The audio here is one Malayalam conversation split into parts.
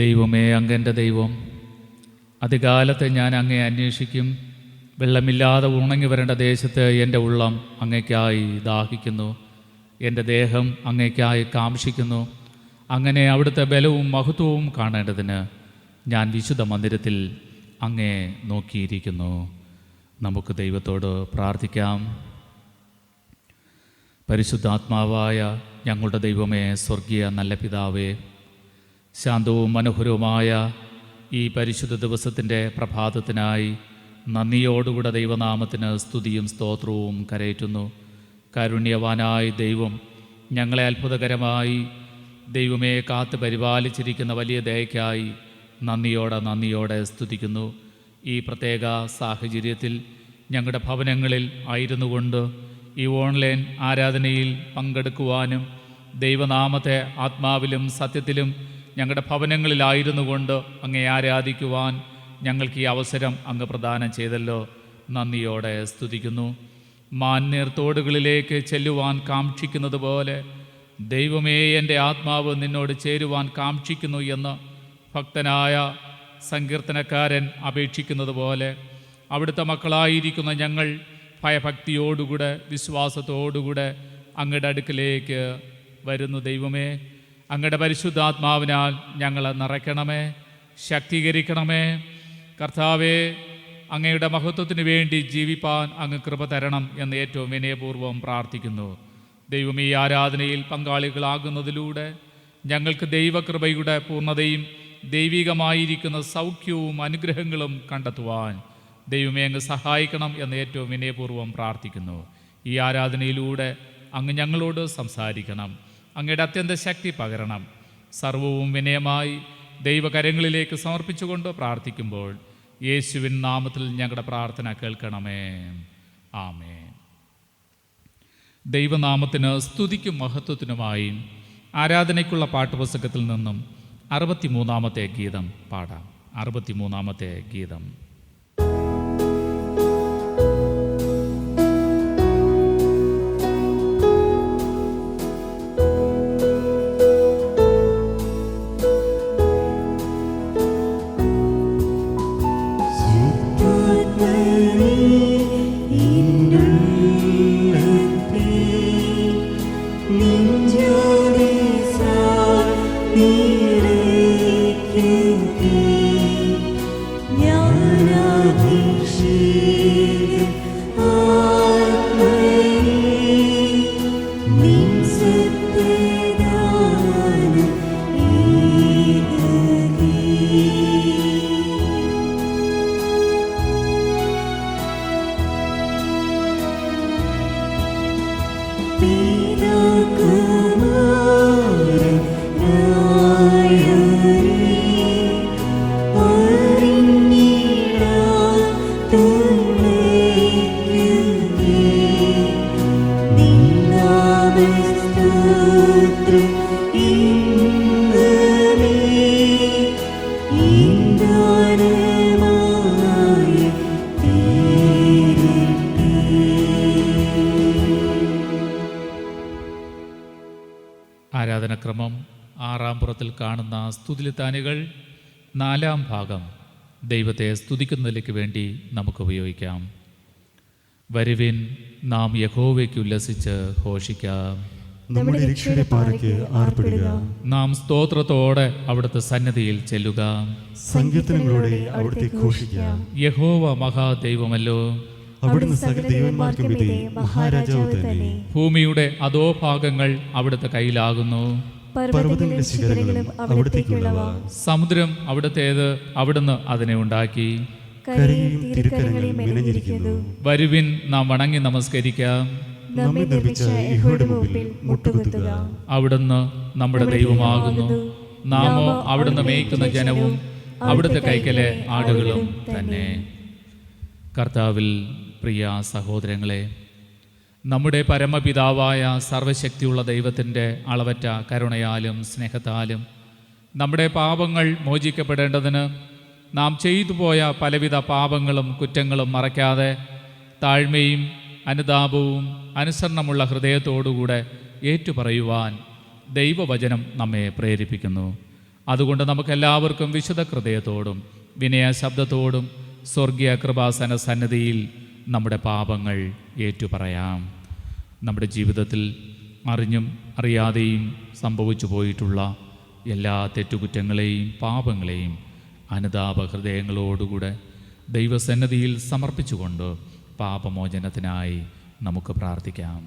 ദൈവമേ, അങ്ങൻ്റെ ദൈവം, അതികാലത്ത് ഞാൻ അങ്ങേ അന്വേഷിക്കും. വെള്ളമില്ലാതെ ഉണങ്ങി വരേണ്ട ദേശത്ത് എൻ്റെ ഉള്ളം അങ്ങയ്ക്കായി ദാഹിക്കുന്നു. എൻ്റെ ദേഹം അങ്ങയ്ക്കായി കാംക്ഷിക്കുന്നു. അങ്ങനെ അവിടുത്തെ ബലവും മഹത്വവും കാണേണ്ടതിന് ഞാൻ വിശുദ്ധ മന്ദിരത്തിൽ അങ്ങേ നോക്കിയിരിക്കുന്നു. നമുക്ക് ദൈവത്തോട് പ്രാർത്ഥിക്കാം. പരിശുദ്ധാത്മാവായ ഞങ്ങളുടെ ദൈവമേ, സ്വർഗീയ നല്ല പിതാവേ, ശാന്തവും മനോഹരവുമായ ഈ പരിശുദ്ധ ദിവസത്തിൻ്റെ പ്രഭാതത്തിനായി നന്ദിയോടുകൂടെ ദൈവനാമത്തിന് സ്തുതിയും സ്തോത്രവും കരയറ്റുന്നു. കാരുണ്യവാനായ ദൈവം ഞങ്ങളെ അത്ഭുതകരമായി ദൈവമേ കാത്ത് പരിപാലിച്ചിരിക്കുന്ന വലിയ ദയയ്ക്കായി നന്ദിയോടെ സ്തുതിക്കുന്നു. ഈ പ്രത്യേക സാഹചര്യത്തിൽ ഞങ്ങളുടെ ഭവനങ്ങളിൽ ആയിരുന്നു കൊണ്ട് ഈ ഓൺലൈൻ ആരാധനയിൽ പങ്കെടുക്കുവാനും ദൈവനാമത്തെ ആത്മാവിലും സത്യത്തിലും ഞങ്ങളുടെ ഭവനങ്ങളിലായിരുന്നു കൊണ്ട് അങ്ങേ ആരാധിക്കുവാൻ ഞങ്ങൾക്ക് ഈ അവസരം അങ്ങ് പ്രദാനം ചെയ്തല്ലോ. നന്ദിയോടെ സ്തുതിക്കുന്നു. മാന്നീർത്തോടുകളിലേക്ക് ചെല്ലുവാൻ കാക്ഷിക്കുന്നത് പോലെ ദൈവമേ, എൻ്റെ ആത്മാവ് നിന്നോട് ചേരുവാൻ കാക്ഷിക്കുന്നു എന്ന് ഭക്തനായ സങ്കീർത്തനക്കാരൻ അപേക്ഷിക്കുന്നത് പോലെ അവിടുത്തെ മക്കളായിരിക്കുന്ന ഞങ്ങൾ ഭയഭക്തിയോടുകൂടെ വിശ്വാസത്തോടുകൂടെ അങ്ങയുടെ അടുക്കിലേക്ക് വരുന്നു. ദൈവമേ, അങ്ങയുടെ പരിശുദ്ധാത്മാവിനാൽ ഞങ്ങളെ നിറയ്ക്കണമേ, ശക്തീകരിക്കണമേ. കർത്താവേ, അങ്ങയുടെ മഹത്വത്തിന് വേണ്ടി ജീവിപ്പാൻ അങ്ങ് കൃപ തരണം എന്ന് ഏറ്റവും വിനയപൂർവ്വം പ്രാർത്ഥിക്കുന്നു. ദൈവം, ഈ ആരാധനയിൽ പങ്കാളികളാകുന്നതിലൂടെ ഞങ്ങൾക്ക് ദൈവകൃപയുടെ പൂർണ്ണതയും ദൈവികമായിരിക്കുന്ന സൗഖ്യവും അനുഗ്രഹങ്ങളും കണ്ടെത്തുവാൻ ദൈവമേ അങ്ങ് സഹായിക്കണം എന്ന് ഏറ്റവും വിനയപൂർവ്വം പ്രാർത്ഥിക്കുന്നു. ഈ ആരാധനയിലൂടെ അങ്ങ് ഞങ്ങളോട് സംസാരിക്കണം, അങ്ങയുടെ അത്യന്ത ശക്തി പകരണം. സർവവും വിനയമായി ദൈവകരങ്ങളിലേക്ക് സമർപ്പിച്ചുകൊണ്ട് പ്രാർത്ഥിക്കുമ്പോൾ യേശുവിൻ നാമത്തിൽ ഞങ്ങളുടെ പ്രാർത്ഥന കേൾക്കണമേ. ആമേൻ. ദൈവനാമത്തിന് സ്തുതിക്കും മഹത്വത്തിനുമായി ആരാധനയ്ക്കുള്ള പാട്ടുപുസ്തകത്തിൽ നിന്നും 63-ാമത്തെ ഗീതം പാടാം. 63-ാമത്തെ ഗീതം. ആരാധനക്രമം 6-ാം പുറത്തിൽ കാണുന്ന സ്തുതിലിത്താനികൾ 4-ാം ഭാഗം ദൈവത്തെ സ്തുതിക്കുന്നതിലേക്ക് വേണ്ടി നമുക്ക് ഉപയോഗിക്കാം. വരുവിൻ, നാം യഹോവയ്ക്ക് ഉല്ലസിച്ച് ഘോഷിക്കാം. നാം സ്തോത്രത്തോടെ അവിടുത്തെ സന്നിധിയിൽ ചെല്ലുക. സങ്കീർത്തനങ്ങളോടെ അവിടുത്തെ ഘോഷിക്കാം. യഹോവ മഹാദൈവമല്ലോ, അവിടുന്ന് സകല ദൈവന്മാർക്കും മീതെ മഹാരാജാവ് തന്നെ. ഭൂമിയുടെ അധോഭാഗങ്ങൾ അവിടുത്തെ കയ്യിലാകുന്നു. പർവ്വതങ്ങളുടെ ശിഖരങ്ങളും അവിടുത്തേക്കുള്ളവ. സമുദ്രം അവിടുത്തേത്, അവിടുന്ന് അതിനെ ഉണ്ടാക്കി. കരയും തിരുക്കരങ്ങളും മെനഞ്ഞിരിക്കുന്നു. വരുവിൻ, നാം വണങ്ങി നമസ്കരിക്കാം. നമ്മെ നിർമ്മിച്ച യഹോവയുടെ മുമ്പിൽ മുട്ടുകുത്തുക. അവിടുന്ന് നമ്മുടെ ദൈവമാകുന്നു, നാമോ അവിടുന്ന് മേയ്ക്കുന്ന ജനവും അവിടുത്തെ കൈക്കലെ ആടുകളും തന്നെ. കർത്താവിൽ പ്രിയ സഹോദരങ്ങളെ, നമ്മുടെ പരമപിതാവായ സർവശക്തിയുള്ള ദൈവത്തിൻ്റെ അളവറ്റ കരുണയാലും സ്നേഹത്താലും നമ്മുടെ പാപങ്ങൾ മോചിക്കപ്പെടേണ്ടതിന് നാം ചെയ്തു പോയ പലവിധ പാപങ്ങളും കുറ്റങ്ങളും മറയ്ക്കാതെ താഴ്മയും അനുതാപവും അനുസരണമുള്ള ഹൃദയത്തോടുകൂടെ ഏറ്റുപറയുവാൻ ദൈവവചനം നമ്മെ പ്രേരിപ്പിക്കുന്നു. അതുകൊണ്ട് നമുക്കെല്ലാവർക്കും വിശുദ്ധ ഹൃദയത്തോടും വിനയ ശബ്ദത്തോടും സ്വർഗീയ കൃപാസന സന്നിധിയിൽ നമ്മുടെ പാപങ്ങൾ ഏറ്റുപറയാം. നമ്മുടെ ജീവിതത്തിൽ അറിഞ്ഞും അറിയാതെയും സംഭവിച്ചു പോയിട്ടുള്ള എല്ലാ തെറ്റുകുറ്റങ്ങളെയും പാപങ്ങളെയും അനുതാപ ഹൃദയങ്ങളോടുകൂടെ ദൈവസന്നിധിയിൽ സമർപ്പിച്ചുകൊണ്ട് പാപമോചനത്തിനായി നമുക്ക് പ്രാർത്ഥിക്കാം.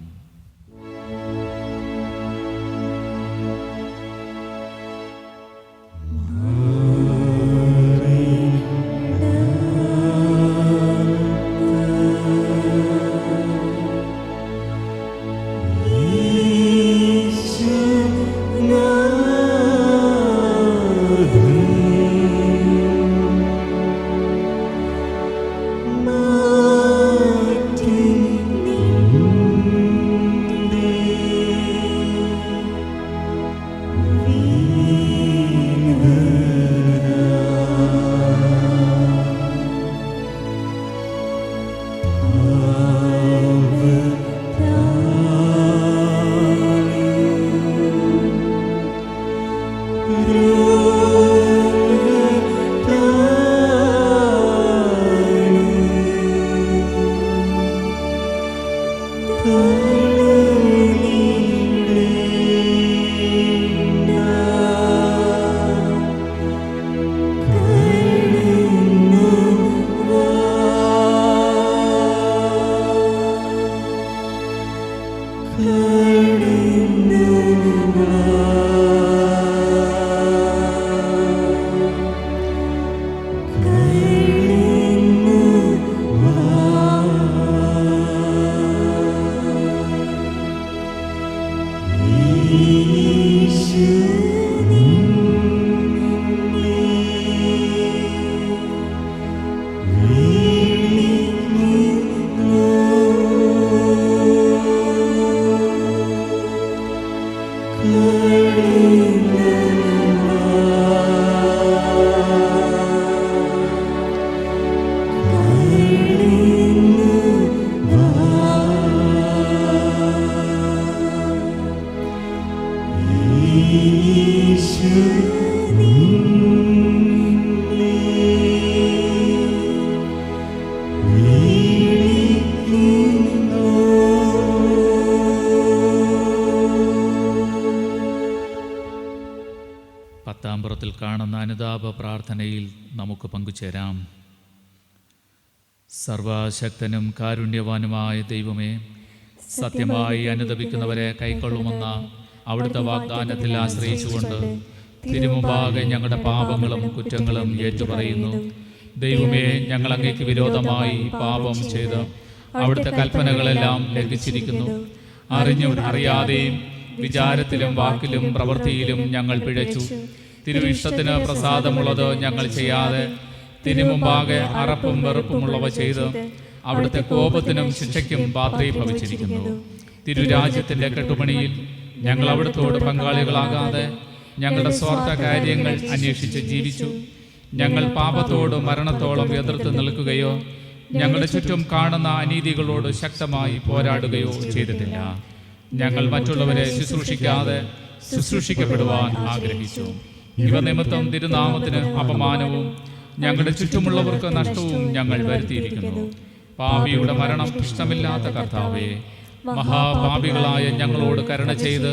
പത്താമ്പുറത്തിൽ കാണുന്ന അനുതാപ പ്രാർത്ഥനയിൽ നമുക്ക് പങ്കുചേരാം. സർവശക്തനും കാരുണ്യവാനുമായ ദൈവമേ, സത്യമായി അനുദപിക്കുന്നവരെ കൈക്കൊള്ളുമെന്ന അവിടുത്തെ വാഗ്ദാനത്തിൽ ആശ്രയിച്ചുകൊണ്ട് തിരുമുമ്പാകെ ഞങ്ങളുടെ പാപങ്ങളും കുറ്റങ്ങളും ഏറ്റുപറയുന്നു. ദൈവമേ, ഞങ്ങൾ അങ്ങേക്ക് വിരോധമായി പാപം ചെയ്ത് അവിടുത്തെ കൽപ്പനകളെല്ലാം ലംഘിച്ചിരിക്കുന്നു. അറിഞ്ഞും അറിയാതെയും വിചാരത്തിലും വാക്കിലും പ്രവൃത്തിയിലും ഞങ്ങൾ പിഴച്ചു. തിരുവിഷ്ടത്തിന് പ്രസാദമുള്ളത് ഞങ്ങൾ ചെയ്യാതെ തിരുമുമ്പാകെ അറപ്പും വെറുപ്പുമുള്ളവ ചെയ്ത് അവിടുത്തെ കോപത്തിനും ശിക്ഷയ്ക്കും പാത്രീഭവിച്ചിരിക്കുന്നു. തിരുരാജ്യത്തിന്റെ കെട്ടുപണിയിൽ ഞങ്ങൾ അവിടുത്തോട് പങ്കാളികളാകാതെ ഞങ്ങളുടെ സ്വാർത്ഥ കാര്യങ്ങൾ അന്വേഷിച്ച് ജീവിച്ചു. ഞങ്ങൾ പാപത്തോട് മരണത്തോളം എതിർത്ത് നിൽക്കുകയോ ഞങ്ങളുടെ ചുറ്റും കാണുന്ന അനീതികളോട് ശക്തമായി പോരാടുകയോ ചെയ്തിട്ടില്ല. ഞങ്ങൾ മറ്റുള്ളവരെ ശുശ്രൂഷിക്കാതെ ശുശ്രൂഷിക്കപ്പെടുവാൻ ആഗ്രഹിച്ചു. ഇവ നിമിത്തം തിരുനാമത്തിന് അപമാനവും ഞങ്ങളുടെ ചുറ്റുമുള്ളവർക്ക് നഷ്ടവും ഞങ്ങൾ വരുത്തിയിരിക്കുന്നു. പാപിയുടെ മരണം ഇഷ്ടമില്ലാത്ത കർത്താവേ, മഹാപാപികളായ ഞങ്ങളോട് കരുണ ചെയ്ത്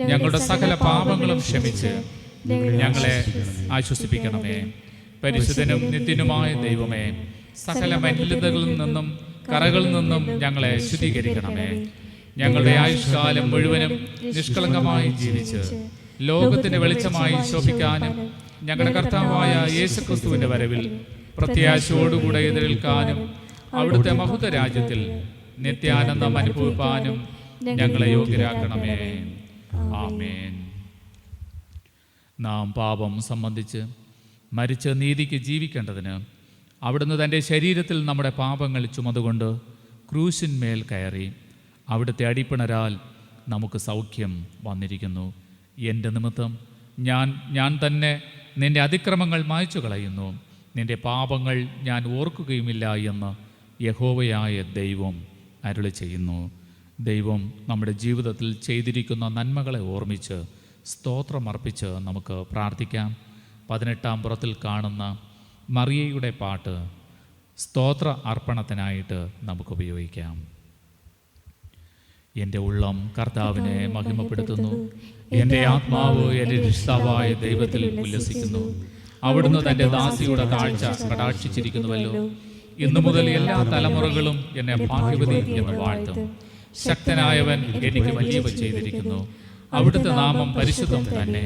ഞങ്ങളുടെ സകല പാപങ്ങളും ക്ഷമിച്ച് ഞങ്ങളെ ആശ്വസിപ്പിക്കണമേ. പരിശുദ്ധനും നിത്യനുമായ ദൈവമേ, സകല മലിനതകളിൽ നിന്നും കറകളിൽ നിന്നും ഞങ്ങളെ ശുദ്ധീകരിക്കണമേ. ഞങ്ങളുടെ ആയുഷ്കാലം മുഴുവനും നിഷ്കളങ്കമായി ജീവിച്ച് ലോകത്തിന്റെ വെളിച്ചമായി ശോഭിക്കാനും ഞങ്ങളുടെ കർത്താവായ യേശുക്രിസ്തുവിന്റെ വരവിൽ പ്രത്യാശയോടുകൂടെ എതിരേൽക്കാനും അവിടുത്തെ മഹത്വ രാജ്യത്തിൽ നിത്യാനന്ദം അനുഭവിപ്പാനും ഞങ്ങളെ യോഗ്യരാക്കണമേ. ആമേൻ. നാം പാപം സംബന്ധിച്ച് മരിച്ച് നീതിക്ക് ജീവിക്കേണ്ടതിന് അവിടുന്ന് തൻ്റെ ശരീരത്തിൽ നമ്മുടെ പാപങ്ങൾ ചുമതുകൊണ്ട് ക്രൂശിന്മേൽ കയറി അവിടുത്തെ അടിപ്പിണരാൽ നമുക്ക് സൗഖ്യം വന്നിരിക്കുന്നു. എൻ്റെ നിമിത്തം ഞാൻ തന്നെ നിൻ്റെ അതിക്രമങ്ങൾ മായ്ച്ചു കളയുന്നു, നിൻ്റെ പാപങ്ങൾ ഞാൻ ഓർക്കുകയുമില്ല എന്ന് യഹോവയായ ദൈവം അരുളി ചെയ്യുന്നു. ദൈവം നമ്മുടെ ജീവിതത്തിൽ ചെയ്തിരിക്കുന്ന നന്മകളെ ഓർമ്മിച്ച് സ്തോത്രമർപ്പിച്ച് നമുക്ക് പ്രാർത്ഥിക്കാം. 18-ാം പുറത്തിൽ കാണുന്ന മറിയയുടെ പാട്ട് സ്തോത്ര അർപ്പണത്തിനായിട്ട് നമുക്ക് ഉപയോഗിക്കാം. എൻ്റെ ഉള്ളം കർത്താവിനെ മഹിമപ്പെടുത്തുന്നു, എൻ്റെ ആത്മാവ് എൻ്റെ രക്ഷിതാവായ ദൈവത്തിൽ ഉല്ലസിക്കുന്നു. അവിടുന്ന് തൻ്റെ ദാസിയുടെ താഴ്ച കടാക്ഷിച്ചിരിക്കുന്നുവല്ലോ. ഇന്നു മുതൽ എല്ലാ തലമുറകളും എന്നെ ഭാഗ്യവതി എന്ന് വാഴ്ത്തും. ശക്തനായവൻ എനിക്ക് വലിയവ ചെയ്തിരിക്കുന്നു. അവിടുത്തെ നാമം പരിശുദ്ധം തന്നെ.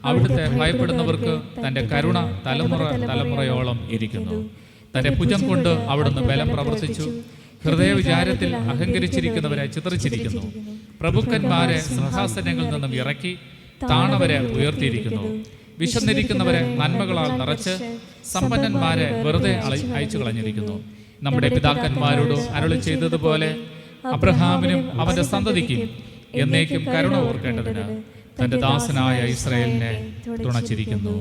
അവിടുത്തെ ഭയപ്പെടുന്നവർക്ക് തൻ്റെ കരുണ തലമുറ തലമുറയോളം ഇരിക്കുന്നു. തൻ്റെ ഭുജം കൊണ്ട് അവിടുന്ന് ബലം പ്രവർത്തിച്ചു. ഹൃദയവിചാരത്തിൽ അഹങ്കരിച്ചിരിക്കുന്നവരെ ചിതറിച്ചിരിക്കുന്നു. പ്രഭുക്കന്മാരെ സിംഹാസനങ്ങളിൽ നിന്നും ഇറക്കി താണവരെ ഉയർത്തിയിരിക്കുന്നു. വിശന്നിരിക്കുന്നവരെ നന്മകളാൽ നിറച്ച് സമ്പന്നന്മാരെ വെറുതെ അയച്ചു കളഞ്ഞിരിക്കുന്നു. നമ്മുടെ പിതാക്കന്മാരോട് അരുളി ചെയ്തതുപോലെ അബ്രഹാമിനും അവന്റെ സന്തതിക്കും എന്നേക്കും കരുണ ഓർക്കേണ്ടതിന് തൻ്റെ ദാസനായ ഇസ്രായേലിനെ തുണച്ചിരിക്കുന്നു.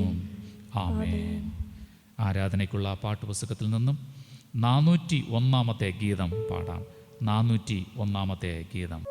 ആമേൻ. ആരാധനയ്ക്കുള്ള പാട്ടുപുസ്തകത്തിൽ നിന്നും 401-ാമത്തെ ഗീതം പാടാം. 401-ാമത്തെ ഗീതം.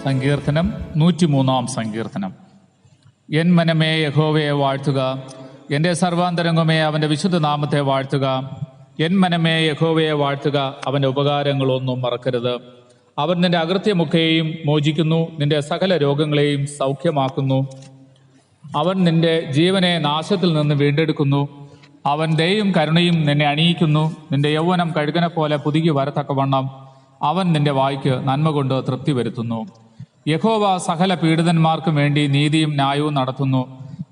സങ്കീർത്തനം 103-ാം സങ്കീർത്തനം. എൻ മനമേ യഹോവയെ വാഴ്ത്തുക, എൻ്റെ സർവാന്തരംഗമേ അവൻ്റെ വിശുദ്ധ നാമത്തെ വാഴ്ത്തുക. എൻ മനമേ യഹോവയെ വാഴ്ത്തുക, അവൻ്റെ ഉപകാരങ്ങളൊന്നും മറക്കരുത്. അവൻ നിന്റെ അകൃത്യമൊക്കെയും മോചിക്കുന്നു, നിന്റെ സകല രോഗങ്ങളെയും സൗഖ്യമാക്കുന്നു. അവൻ നിന്റെ ജീവനെ നാശത്തിൽ നിന്ന് വീണ്ടെടുക്കുന്നു. അവൻ ദയയും കരുണയും നിന്നെ അണിയിക്കുന്നു. നിന്റെ യൗവനം കഴുകനെ പോലെ പുതുക്കി വരത്തക്കവണ്ണം അവൻ നിന്റെ വായ്ക്ക് നന്മ കൊണ്ട് തൃപ്തി വരുത്തുന്നു. യഹോവ സകല പീഡിതന്മാർക്കും വേണ്ടി നീതിയും ന്യായവും നടത്തുന്നു.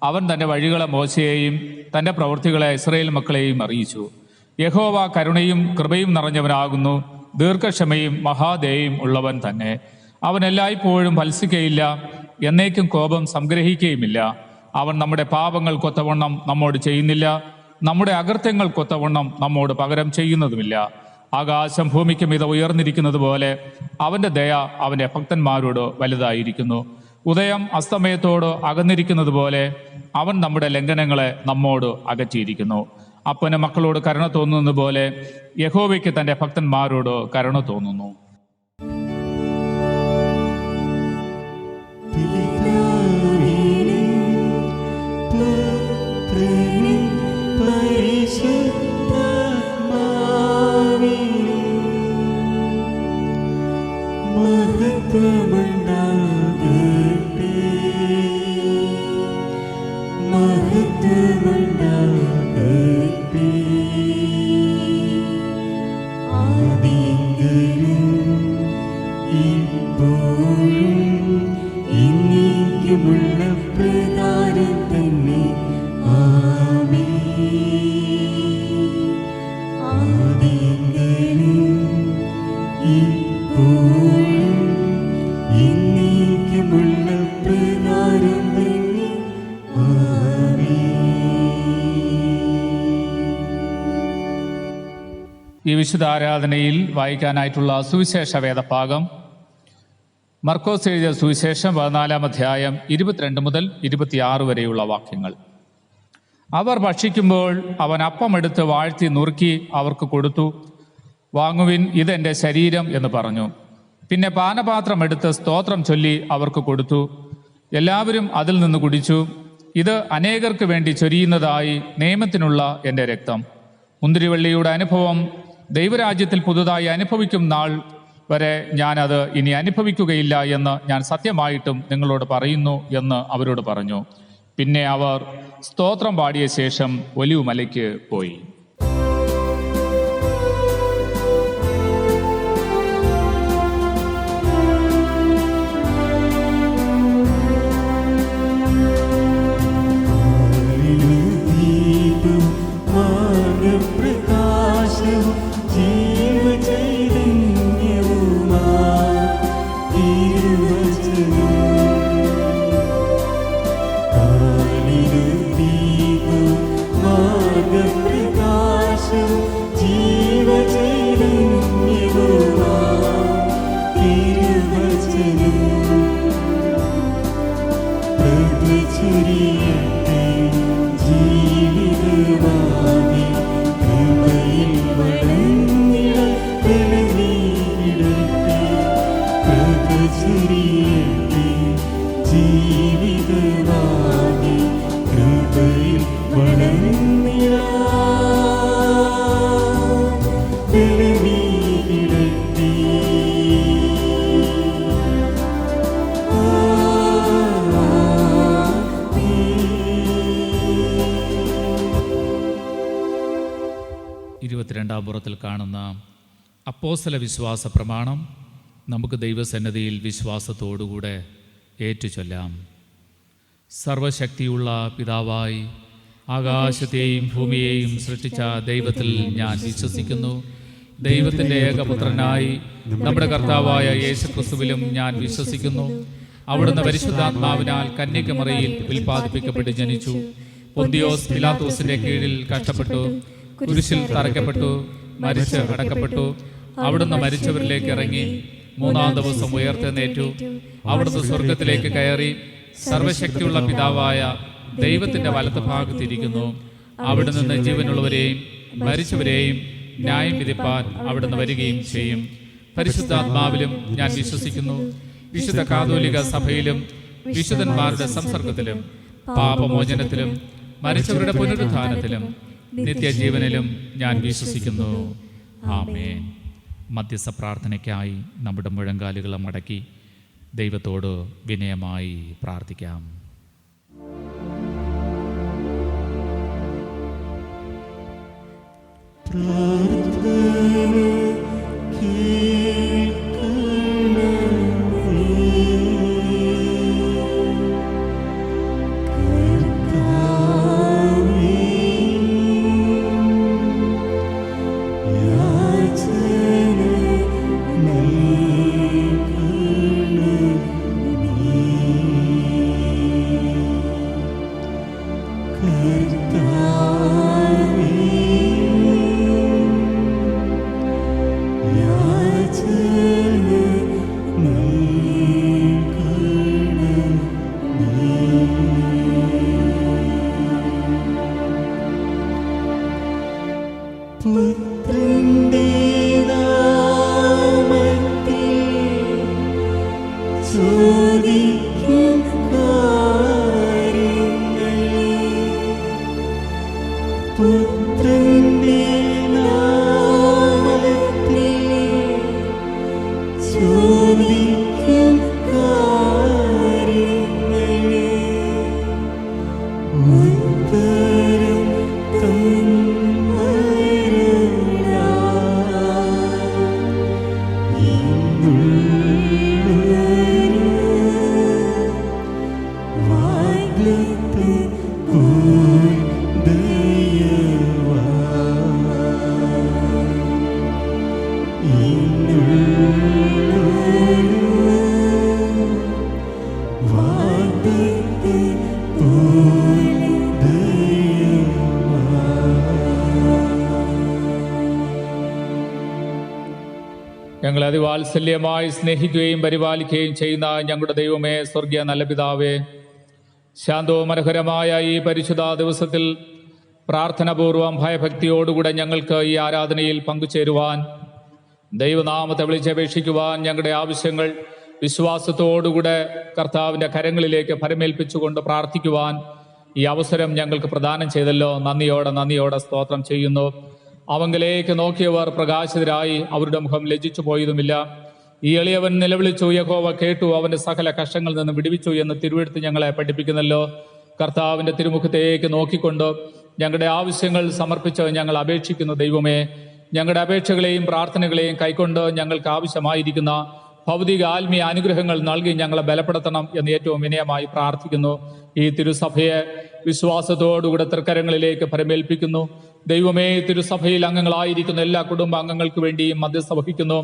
അവൻ തൻ്റെ വഴികളെ മോശയെയും തൻ്റെ പ്രവൃത്തികളെ ഇസ്രായേൽ മക്കളെയും അറിയിച്ചു. യഹോവ കരുണയും കൃപയും നിറഞ്ഞവനാകുന്നു, ദീർഘക്ഷമയും മഹാദയയും ഉള്ളവൻ തന്നെ. അവൻ എല്ലായ്പ്പോഴും ഫലസിക്കയില്ല, എന്നേക്കും കോപം സംഗ്രഹിക്കുകയുമില്ല. അവൻ നമ്മുടെ പാപങ്ങൾക്കൊത്തവണ്ണം നമ്മോട് ചെയ്യുന്നില്ല, നമ്മുടെ അകൃത്യങ്ങൾക്കൊത്തവണ്ണം നമ്മോട് പകരം ചെയ്യുന്നതുമില്ല. ആകാശം ഭൂമിക്ക് മിത ഉയർന്നിരിക്കുന്നത് പോലെ അവൻ്റെ ദയ അവൻ്റെ ഭക്തന്മാരോട് വലുതായിരിക്കുന്നു. ഉദയം അസ്തമയത്തോട് അകന്നിരിക്കുന്നത് പോലെ അവൻ നമ്മുടെ ലംഘനങ്ങളെ നമ്മോട് അകറ്റിയിരിക്കുന്നു. അപ്പന് മക്കളോട് കരുണ തോന്നുന്നത് പോലെ യഹോവയ്ക്ക് തൻ്റെ ഭക്തന്മാരോട് കരുണ തോന്നുന്നു. മഹത്വമുണ്ടാകട്ടെ, മഹത്വമുണ്ടാകട്ടെ. ആദിയിലും ഇപ്പോഴും എന്നേക്കുമുള്ള പ്രകാരം തന്നെ. ആമേൻ. ആദിയിലും ഇപ്പോഴും എന്നേക്കുമുള്ള പ്രകാരം തന്നെ. ആമേൻ. ഈ വിശുദ്ധ ആരാധനയിൽ വായിക്കാനായിട്ടുള്ള സുവിശേഷ വേദഭാഗം മർക്കോസ് എഴുതിയ സുവിശേഷം 14-ാം അധ്യായം 22 മുതൽ 26 വരെയുള്ള വാക്യങ്ങൾ. അവർ ഭക്ഷിക്കുമ്പോൾ അവൻ അപ്പമെടുത്ത് വാഴ്ത്തി നുറുക്കി അവർക്ക് കൊടുത്തു. വാങ്ങുവിൻ, ഇതെൻ്റെ ശരീരം എന്ന് പറഞ്ഞു. പിന്നെ പാനപാത്രം എടുത്ത് സ്തോത്രം ചൊല്ലി അവർക്ക് കൊടുത്തു. എല്ലാവരും അതിൽ നിന്ന് കുടിച്ചു. ഇത് അനേകർക്ക് വേണ്ടി ചൊരിയുന്നതായി നിയമത്തിനുള്ള എൻ്റെ രക്തം. മുന്തിരിവള്ളിയുടെ അനുഭവം ദൈവരാജ്യത്തിൽ പുതുതായി അനുഭവിക്കും നാൾ വരെ ഞാനത് ഇനി അനുഭവിക്കുകയില്ല എന്ന് ഞാൻ സത്യമായിട്ടും നിങ്ങളോട് പറയുന്നു എന്ന് അവരോട് പറഞ്ഞു. പിന്നെ അവർ സ്തോത്രം പാടിയ ശേഷം ഒലിവുമലയ്ക്ക് പോയി. പുറത്തിൽ കാണുന്ന അപ്പോസ്തല വിശ്വാസ പ്രമാണം നമുക്ക് ദൈവസന്നിധിയിൽ വിശ്വാസത്തോടുകൂടെ ഏറ്റുചൊല്ലാം. സർവശക്തിയുള്ള പിതാവായി ആകാശത്തെയും ഭൂമിയെയും സൃഷ്ടിച്ച ദൈവത്തിൽ ഞാൻ വിശ്വസിക്കുന്നു. ദൈവത്തിൻ്റെ ഏകപുത്രനായി നമ്മുടെ കർത്താവായ യേശുക്രിസ്തുവിലും ഞാൻ വിശ്വസിക്കുന്നു. അവിടുന്ന് പരിശുദ്ധാത്മാവിനാൽ കന്യകമറിയിൽ ഉൽപ്പാദിപ്പിക്കപ്പെട്ട് ജനിച്ചു. പൊന്തിയോസ് പിലാത്തോസിന്റെ കീഴിൽ കഷ്ടപ്പെട്ടു, കുരിശിൽ തറയ്ക്കപ്പെട്ടു, മരിച്ച് അടക്കപ്പെട്ടു. അവിടുന്ന് മരിച്ചവരിലേക്ക് ഇറങ്ങി 3-ാം ദിവസം ഉയർത്തെഴുന്നേറ്റു. അവിടുന്ന് സ്വർഗത്തിലേക്ക് കയറി സർവശക്തിയുള്ള പിതാവായ ദൈവത്തിന്റെ വലത്ത് ഭാഗത്തിരിക്കുന്നു. അവിടെ നിന്ന് ജീവനുള്ളവരെയും മരിച്ചവരെയും ന്യായം വിധിപ്പാൻ അവിടുന്ന് വരികയും ചെയ്യും. പരിശുദ്ധാത്മാവിലും ഞാൻ വിശ്വസിക്കുന്നു. വിശുദ്ധ കാതോലിക സഭയിലും വിശുദ്ധന്മാരുടെ സംസർഗത്തിലും പാപമോചനത്തിലും മരിച്ചവരുടെ പുനരുത്ഥാനത്തിലും നിത്യജീവനിലും ഞാൻ വിശ്വസിക്കുന്നു. ആമേൻ. മധ്യസ്ഥ പ്രാർത്ഥനയ്ക്കായി നമ്മുടെ മുഴങ്കാലുകളെ മടക്കി ദൈവത്തോട് വിനയമായി പ്രാർത്ഥിക്കാം. പുത്രന്റെ നാമത്തിൽ ഞങ്ങളെ അതിവാത്സല്യമായി സ്നേഹിക്കുകയും പരിപാലിക്കുകയും ചെയ്യുന്ന ഞങ്ങളുടെ ദൈവമേ, സ്വർഗീയ നല്ല പിതാവേ, ശാന്തവും മനോഹരമായ ഈ പരിശുദ്ധ ദിവസത്തിൽ പ്രാർത്ഥനാപൂർവം ഭയഭക്തിയോടുകൂടെ ഞങ്ങൾക്ക് ഈ ആരാധനയിൽ പങ്കുചേരുവാൻ, ദൈവനാമത്തെ വിളിച്ചപേക്ഷിക്കുവാൻ, ഞങ്ങളുടെ ആവശ്യങ്ങൾ വിശ്വാസത്തോടുകൂടെ കർത്താവിൻ്റെ കരങ്ങളിലേക്ക് ഫലമേൽപ്പിച്ചുകൊണ്ട് പ്രാർത്ഥിക്കുവാൻ ഈ അവസരം ഞങ്ങൾക്ക് പ്രദാനം ചെയ്തല്ലോ. നന്ദിയോടെ സ്തോത്രം ചെയ്യുന്നു. അവങ്കിലേക്ക് നോക്കിയവർ പ്രകാശിതരായി, അവരുടെ മുഖം ലജ്ജിച്ചു പോയതുമില്ല. ഈ എളിയവൻ നിലവിളിച്ചു, യഹോവ കേട്ടു, അവന്റെ സകല കഷ്ടങ്ങളിൽ നിന്ന് വിടുവിച്ചു എന്ന് തിരുവെഴുത്ത് ഞങ്ങളെ പഠിപ്പിക്കുന്നല്ലോ. കർത്താവിൻ്റെ തിരുമുഖത്തേക്ക് നോക്കിക്കൊണ്ട് ഞങ്ങളുടെ ആവശ്യങ്ങൾ സമർപ്പിച്ച് ഞങ്ങൾ അപേക്ഷിക്കുന്നു. ദൈവമേ, ഞങ്ങളുടെ അപേക്ഷകളെയും പ്രാർത്ഥനകളെയും കൈക്കൊണ്ട് ഞങ്ങൾക്ക് ആവശ്യമായിരിക്കുന്ന ഭൗതിക ആത്മീയ അനുഗ്രഹങ്ങൾ നൽകി ഞങ്ങളെ ബലപ്പെടുത്തണം എന്ന് ഏറ്റവും വിനയമായി പ്രാർത്ഥിക്കുന്നു. ഈ തിരുസഭയെ വിശ്വാസത്തോടുകൂടെ തൃക്കരങ്ങളിലേക്ക് ഫലമേൽപ്പിക്കുന്നു. ദൈവമേ, തിരുസഭയിൽ അംഗങ്ങളായിരിക്കുന്ന എല്ലാ കുടുംബാംഗങ്ങൾക്ക് വേണ്ടിയും മധ്യസ്ഥ വഹിക്കുന്നു.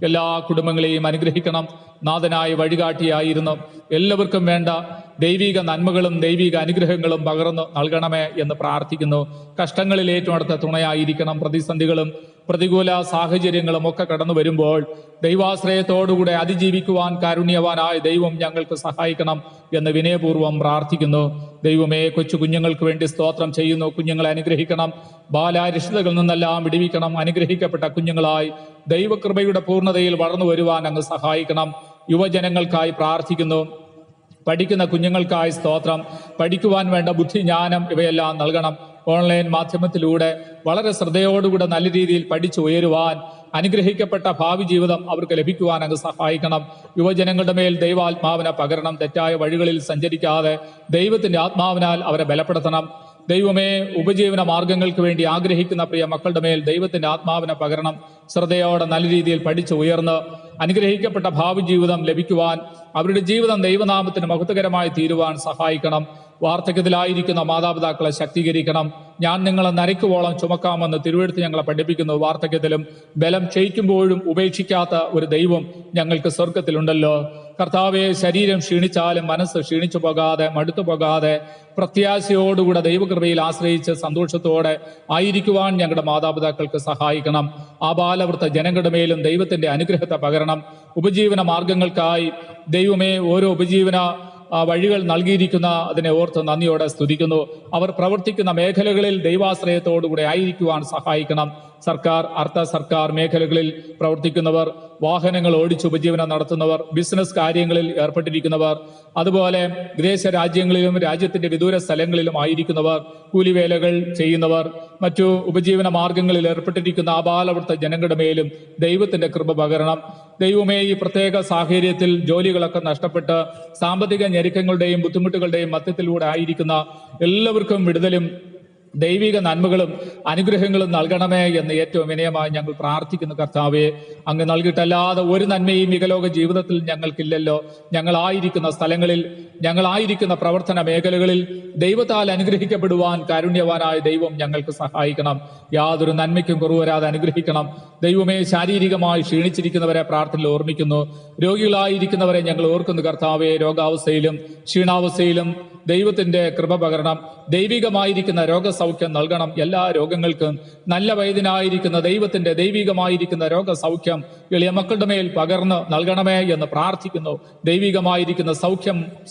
എല്ലാ കുടുംബങ്ങളെയും അനുഗ്രഹിക്കണം. നാഥനായ വഴികാട്ടിയായിരുന്നു എല്ലാവർക്കും വേണ്ട ദൈവിക നന്മകളും ദൈവിക അനുഗ്രഹങ്ങളും പകർന്നു നൽകണമേ എന്ന് പ്രാർത്ഥിക്കുന്നു. കഷ്ടങ്ങളിൽ ഏറ്റവും അടുത്ത തുണയായിരിക്കണം. പ്രതിസന്ധികളും പ്രതികൂല സാഹചര്യങ്ങളും ഒക്കെ കടന്നു വരുമ്പോൾ ദൈവാശ്രയത്തോടുകൂടെ അതിജീവിക്കുവാൻ കാരുണ്യവാനായ ദൈവം ഞങ്ങൾക്ക് സഹായിക്കണം എന്ന് വിനയപൂർവ്വം പ്രാർത്ഥിക്കുന്നു. ദൈവമേ, കൊച്ചു കുഞ്ഞുങ്ങൾക്ക് വേണ്ടി സ്തോത്രം ചെയ്യുന്നു. കുഞ്ഞുങ്ങളെ അനുഗ്രഹിക്കണം. ബാലാരിഷ്ടതകളിൽ നിന്നെല്ലാം വിടുവിക്കണം. അനുഗ്രഹിക്കപ്പെട്ട കുഞ്ഞുങ്ങളായി ദൈവകൃപയുടെ പൂർണ്ണതയിൽ വളർന്നു വരുവാൻ അങ്ങ് സഹായിക്കണം. യുവജനങ്ങൾക്കായി പ്രാർത്ഥിക്കുന്നു. പഠിക്കുന്ന കുഞ്ഞുങ്ങൾക്കായി സ്തോത്രം. പഠിക്കുവാൻ വേണ്ട ബുദ്ധി, ജ്ഞാനം ഇവയെല്ലാം നൽകണം. ഓൺലൈൻ മാധ്യമത്തിലൂടെ വളരെ ശ്രദ്ധയോടുകൂടെ നല്ല രീതിയിൽ പഠിച്ചു ഉയരുവാൻ, അനുഗ്രഹിക്കപ്പെട്ട ഭാവി ജീവിതം അവർക്ക് ലഭിക്കുവാൻ അങ്ങ് സഹായിക്കണം. യുവജനങ്ങളുടെ മേൽ ദൈവാത്മാവിനെ പകരണം. തെറ്റായ വഴികളിൽ സഞ്ചരിക്കാതെ ദൈവത്തിന്റെ ആത്മാവിനാൽ അവരെ ബലപ്പെടുത്തണം. ദൈവമേ, ഉപജീവന മാർഗങ്ങൾക്ക് വേണ്ടി ആഗ്രഹിക്കുന്ന പ്രിയ മക്കളുടെ മേൽ ദൈവത്തിന്റെ ആത്മാവിനെ പകരണം. ശ്രദ്ധയോടെ നല്ല രീതിയിൽ പഠിച്ച് ഉയർന്ന് അനുഗ്രഹിക്കപ്പെട്ട ഭാവി ജീവിതം ലഭിക്കുവാൻ, അവരുടെ ജീവിതം ദൈവനാമത്തിന് മഹത്വകരമായി തീരുവാൻ സഹായിക്കണം. വാർദ്ധക്യത്തിലായിരിക്കുന്ന മാതാപിതാക്കളെ ശക്തീകരിക്കണം. ഞാൻ നിങ്ങളെ നരയ്ക്കുവോളം ചുമക്കാമെന്ന് തിരുവെഴുത്ത് ഞങ്ങളെ പഠിപ്പിക്കുന്നു. വാർദ്ധക്യത്തിലും ബലം ക്ഷയിക്കുമ്പോഴും ഉപേക്ഷിക്കാത്ത ഒരു ദൈവം ഞങ്ങൾക്ക് സ്വർഗത്തിലുണ്ടല്ലോ. കർത്താവെ, ശരീരം ക്ഷീണിച്ചാലും മനസ്സ് ക്ഷീണിച്ചു പോകാതെ, മടുത്തു പോകാതെ, പ്രത്യാശയോടുകൂടെ ദൈവകൃപയിൽ ആശ്രയിച്ച് സന്തോഷത്തോടെ ആയിരിക്കുവാൻ ഞങ്ങളുടെ മാതാപിതാക്കൾക്ക് സഹായിക്കണം. ആ ബാലവൃത്ത ജനങ്ങളുടെ മേലും ദൈവത്തിന്റെ അനുഗ്രഹത്തെ പകരണം. ഉപജീവന മാർഗങ്ങൾക്കായി ദൈവമേ, ഓരോ ഉപജീവന വഴികൾ നൽകിയിരിക്കുന്ന അതിനെ ഓർത്ത് നന്ദിയോടെ സ്തുതിക്കുന്നു. അവർ പ്രവർത്തിക്കുന്ന മേഖലകളിൽ ദൈവാശ്രയത്തോടുകൂടെ ആയിരിക്കുവാൻ സഹായിക്കണം. സർക്കാർ, അർദ്ധ സർക്കാർ മേഖലകളിൽ പ്രവർത്തിക്കുന്നവർ, വാഹനങ്ങൾ ഓടിച്ച് ഉപജീവനം നടത്തുന്നവർ, ബിസിനസ് കാര്യങ്ങളിൽ ഏർപ്പെട്ടിരിക്കുന്നവർ, അതുപോലെ വിദേശ രാജ്യങ്ങളിലും രാജ്യത്തിന്റെ വിദൂര സ്ഥലങ്ങളിലും ആയിരിക്കുന്നവർ, കൂലിവേലകൾ ചെയ്യുന്നവർ, മറ്റു ഉപജീവന മാർഗങ്ങളിൽ ഏർപ്പെട്ടിരിക്കുന്ന ആബാലവൃത്ത ജനങ്ങളുടെ മേലും ദൈവത്തിന്റെ കൃപ പകരണം. ദൈവമേ, ഈ പ്രത്യേക സാഹചര്യത്തിൽ ജോലികളൊക്കെ നഷ്ടപ്പെട്ട് സാമ്പത്തിക ഞെരുക്കങ്ങളുടെയും ബുദ്ധിമുട്ടുകളുടെയും മധ്യത്തിലൂടെ ആയിരിക്കുന്ന എല്ലാവർക്കും വിടുതലും ദൈവിക നന്മകളും അനുഗ്രഹങ്ങളും നൽകണമേ എന്ന് ഏറ്റവും വിനയമായി ഞങ്ങൾ പ്രാർത്ഥിക്കുന്നു. കർത്താവെ, അങ്ങ് നൽകിയിട്ടല്ലാതെ ഒരു നന്മയും ഇഹലോക ജീവിതത്തിൽ ഞങ്ങൾക്കില്ലല്ലോ. ഞങ്ങളായിരിക്കുന്ന സ്ഥലങ്ങളിൽ, ഞങ്ങളായിരിക്കുന്ന പ്രവർത്തന മേഖലകളിൽ ദൈവത്താൽ അനുഗ്രഹിക്കപ്പെടുവാൻ കാരുണ്യവാനായ ദൈവം ഞങ്ങൾക്ക് സഹായിക്കണം. യാതൊരു നന്മയ്ക്കും കുറവ് വരാതെ അനുഗ്രഹിക്കണം. ദൈവമേ, ശാരീരികമായി ക്ഷീണിച്ചിരിക്കുന്നവരെ പ്രാർത്ഥനയിൽ ഓർമ്മിക്കുന്നു. രോഗികളായിരിക്കുന്നവരെ ഞങ്ങൾ ഓർക്കുന്നു. കർത്താവെ, രോഗാവസ്ഥയിലും ക്ഷീണാവസ്ഥയിലും ദൈവത്തിന്റെ കൃപ പകരണം. ദൈവികമായിരിക്കുന്ന രോഗസൗഖ്യം നൽകണം. എല്ലാ രോഗങ്ങൾക്കും നല്ല വൈദ്യനായിരിക്കുന്ന ദൈവത്തിന്റെ ദൈവികമായിരിക്കുന്ന രോഗസൗഖ്യം എളിയ മക്കളുടെ മേൽ പകർന്ന് നൽകണമേ എന്ന് പ്രാർത്ഥിക്കുന്നു. ദൈവികമായിരിക്കുന്ന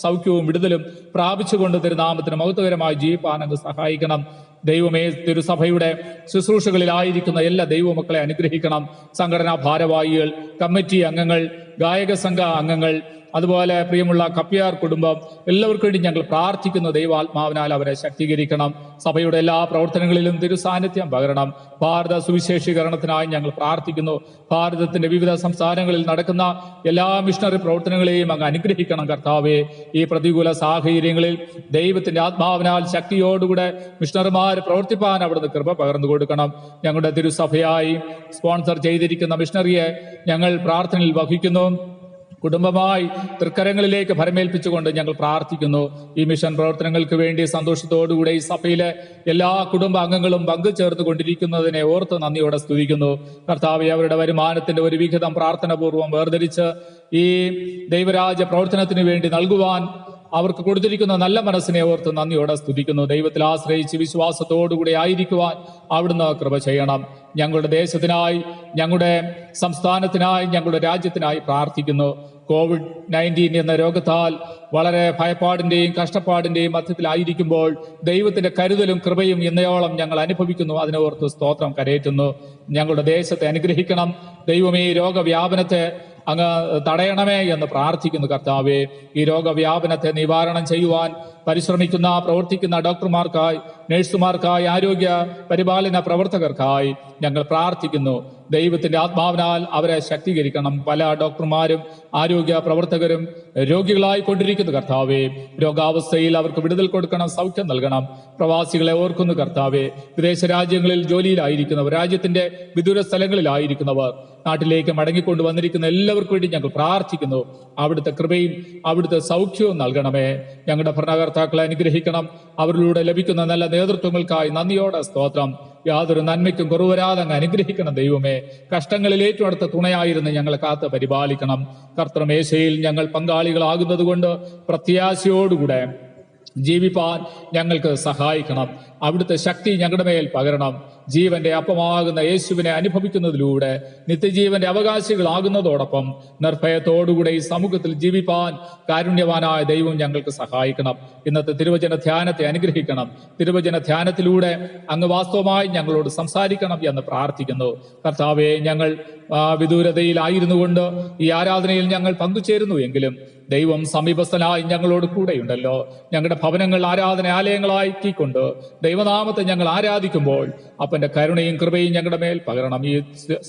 സൗഖ്യവും വിടുതലും പ്രാപിച്ചുകൊണ്ട് തിരുനാമത്തിന് മഹത്വകരമായി ജീവിപ്പാൻ അങ്ങ് സഹായിക്കണം. ദൈവമേ, തിരുസഭയുടെ ശുശ്രൂഷകളിലായിരിക്കുന്ന എല്ലാ ദൈവമക്കളെ അനുഗ്രഹിക്കണം. സംഘടനാ ഭാരവാഹികൾ, കമ്മിറ്റി അംഗങ്ങൾ, ഗായക സംഘ അംഗങ്ങൾ, അതുപോലെ പ്രിയമുള്ള കപ്പ്യാർ കുടുംബം, എല്ലാവർക്കും വേണ്ടി ഞങ്ങൾ പ്രാർത്ഥിക്കുന്നു. ദൈവാത്മാവിനാൽ അവരെ ശക്തീകരിക്കണം. സഭയുടെ എല്ലാ പ്രവർത്തനങ്ങളിലും തിരുസാന്നിധ്യം പകരണം. ഭാരത സുവിശേഷീകരണത്തിനായി ഞങ്ങൾ പ്രാർത്ഥിക്കുന്നു. ഭാരതത്തിന്റെ ലോകത്തിൻ്റെ വിവിധ സംസ്ഥാനങ്ങളിൽ നടക്കുന്ന എല്ലാ മിഷണറി പ്രവർത്തനങ്ങളെയും അങ്ങ് അനുഗ്രഹിക്കണം കർത്താവേ. ഈ പ്രതികൂല സാഹചര്യങ്ങളിൽ ദൈവത്തിൻ്റെ ആത്മാവിനാൽ ശക്തിയോടുകൂടെ മിഷണറിമാർ പ്രവർത്തിപ്പാൻ അവിടുന്ന് കൃപ പകർന്നു കൊടുക്കണം. ഞങ്ങളുടെ തിരുസഭയായി സ്പോൺസർ ചെയ്തിരിക്കുന്ന മിഷണറിയെ ഞങ്ങൾ പ്രാർത്ഥനയിൽ വഹിക്കുന്നു. കുടുംബമായി തൃക്കരങ്ങളിലേക്ക് ഭരമേൽപ്പിച്ചുകൊണ്ട് ഞങ്ങൾ പ്രാർത്ഥിക്കുന്നു. ഈ മിഷൻ പ്രവർത്തനങ്ങൾക്ക് വേണ്ടി സന്തോഷത്തോടുകൂടെ ഈ സഭയിലെ എല്ലാ കുടുംബ അംഗങ്ങളും പങ്കുചേർന്ന് കൊണ്ടിരിക്കുന്നതിനെ ഓർത്ത് നന്ദിയോടെ സ്തുതിക്കുന്നു. കർത്താവേ, അവരുടെ വരുമാനത്തിന്റെ ഒരു വിഹിതം പ്രാർത്ഥനാപൂർവ്വം വേർതിരിച്ച് ഈ ദൈവരാജ്യ പ്രവർത്തനത്തിന് വേണ്ടി നൽകുവാൻ അവർക്ക് കൊടുത്തിരിക്കുന്ന നല്ല മനസ്സിനെ ഓർത്ത് നന്ദിയോടെ സ്തുതിക്കുന്നു. ദൈവത്തിൽ ആശ്രയിച്ച് വിശ്വാസത്തോടുകൂടി ആയിരിക്കുവാൻ അവിടുന്ന് കൃപ ചെയ്യണം. ഞങ്ങളുടെ ദേശത്തിനായി, ഞങ്ങളുടെ സംസ്ഥാനത്തിനായി, ഞങ്ങളുടെ രാജ്യത്തിനായി പ്രാർത്ഥിക്കുന്നു. COVID-19 എന്ന രോഗത്താൽ വളരെ ഭയപ്പാടിന്റെയും കഷ്ടപ്പാടിന്റെയും മധ്യത്തിലായിരിക്കുമ്പോൾ ദൈവത്തിന്റെ കരുതലും കൃപയും ഇന്നയോളം ഞങ്ങൾ അനുഭവിക്കുന്നു. അതിനോർത്ത് സ്തോത്രം കരയേറ്റുന്നു. ഞങ്ങളുടെ ദേശത്തെ അനുഗ്രഹിക്കണം ദൈവമേ. ഈ രോഗവ്യാപനത്തെ അങ്ങ് തടയണമേ എന്ന് പ്രാർത്ഥിക്കുന്നു കർത്താവേ. ഈ രോഗവ്യാപനത്തെ നിവാരണം ചെയ്യുവാൻ പരിശ്രമിക്കുന്ന പ്രവർത്തിക്കുന്ന ഡോക്ടർമാർക്കായി, നഴ്സുമാർക്കായി, ആരോഗ്യ പരിപാലന പ്രവർത്തകർക്കായി ഞങ്ങൾ പ്രാർത്ഥിക്കുന്നു. ദൈവത്തിന്റെ ആത്മാവിനാൽ അവരെ ശക്തീകരിക്കണം. പല ഡോക്ടർമാരും ആരോഗ്യ പ്രവർത്തകരും രോഗികളായി കൊണ്ടിരിക്കുന്നു കർത്താവേ. രോഗാവസ്ഥയിൽ അവർക്ക് വിടുതൽ കൊടുക്കണം, സൗഖ്യം നൽകണം. പ്രവാസികളെ ഓർക്കുന്നു കർത്താവേ. വിദേശ രാജ്യങ്ങളിൽ ജോലിയിലായിരിക്കുന്നവർ, രാജ്യത്തിന്റെ വിദൂര സ്ഥലങ്ങളിലായിരിക്കുന്നവർ, നാട്ടിലേക്ക് മടങ്ങിക്കൊണ്ട് വന്നിരിക്കുന്ന എല്ലാവർക്കും വേണ്ടി ഞങ്ങൾ പ്രാർത്ഥിക്കുന്നു. അവിടുത്തെ കൃപയും അവിടുത്തെ സൗഖ്യവും നൽകണമേ. ഞങ്ങളുടെ ഭരണകർത്താക്കളെ അനുഗ്രഹിക്കണം. അവരിലൂടെ ലഭിക്കുന്ന നല്ല നേതൃത്വങ്ങൾക്കായി നന്ദിയോടെ സ്തോത്രം. യാതൊരു നന്മയ്ക്കും കുറവരാതെ അങ്ങ് അനുഗ്രഹിക്കണം ദൈവമേ. കഷ്ടങ്ങളിൽ ഏറ്റവും അടുത്ത തുണയായിരുന്ന് ഞങ്ങളെ കാത്ത് പരിപാലിക്കണം. കർത്തൃമേശയിൽ ഞങ്ങൾ പങ്കാളികളാകുന്നത് കൊണ്ട് പ്രത്യാശയോടുകൂടെ ജീവിപ്പാൻ ഞങ്ങൾക്ക് സഹായിക്കണം. അവിടുത്തെ ശക്തി ഞങ്ങളുടെ മേൽ പകരണം. ജീവന്റെ അപ്പമാകുന്ന യേശുവിനെ അനുഭവിക്കുന്നതിലൂടെ നിത്യജീവന്റെ അവകാശികളാകുന്നതോടൊപ്പം നിർഭയത്തോടുകൂടെ ഈ സമൂഹത്തിൽ ജീവിപ്പാൻ കാരുണ്യവാനായ ദൈവം ഞങ്ങൾക്ക് സഹായിക്കണം. ഇന്നത്തെ തിരുവചന ധ്യാനത്തെ അനുഗ്രഹിക്കണം. തിരുവചന ധ്യാനത്തിലൂടെ അങ്ങ് വാസ്തവമായി ഞങ്ങളോട് സംസാരിക്കണം എന്ന് പ്രാർത്ഥിക്കുന്നു. കർത്താവെ, ഞങ്ങൾ വിദൂരതയിലായിരുന്നു കൊണ്ട് ഈ ആരാധനയിൽ ഞങ്ങൾ പങ്കുചേരുന്നു എങ്കിലും ദൈവം സമീപസ്ഥനായി ഞങ്ങളോട് കൂടെയുണ്ടല്ലോ. ഞങ്ങളുടെ ഭവനങ്ങൾ ആരാധനാലയങ്ങളാക്കിക്കൊണ്ട് ദൈവനാമത്തെ ഞങ്ങൾ ആരാധിക്കുമ്പോൾ അപ്പന്റെ കരുണയും കൃപയും ഞങ്ങളുടെ മേൽ പകരണം. ഈ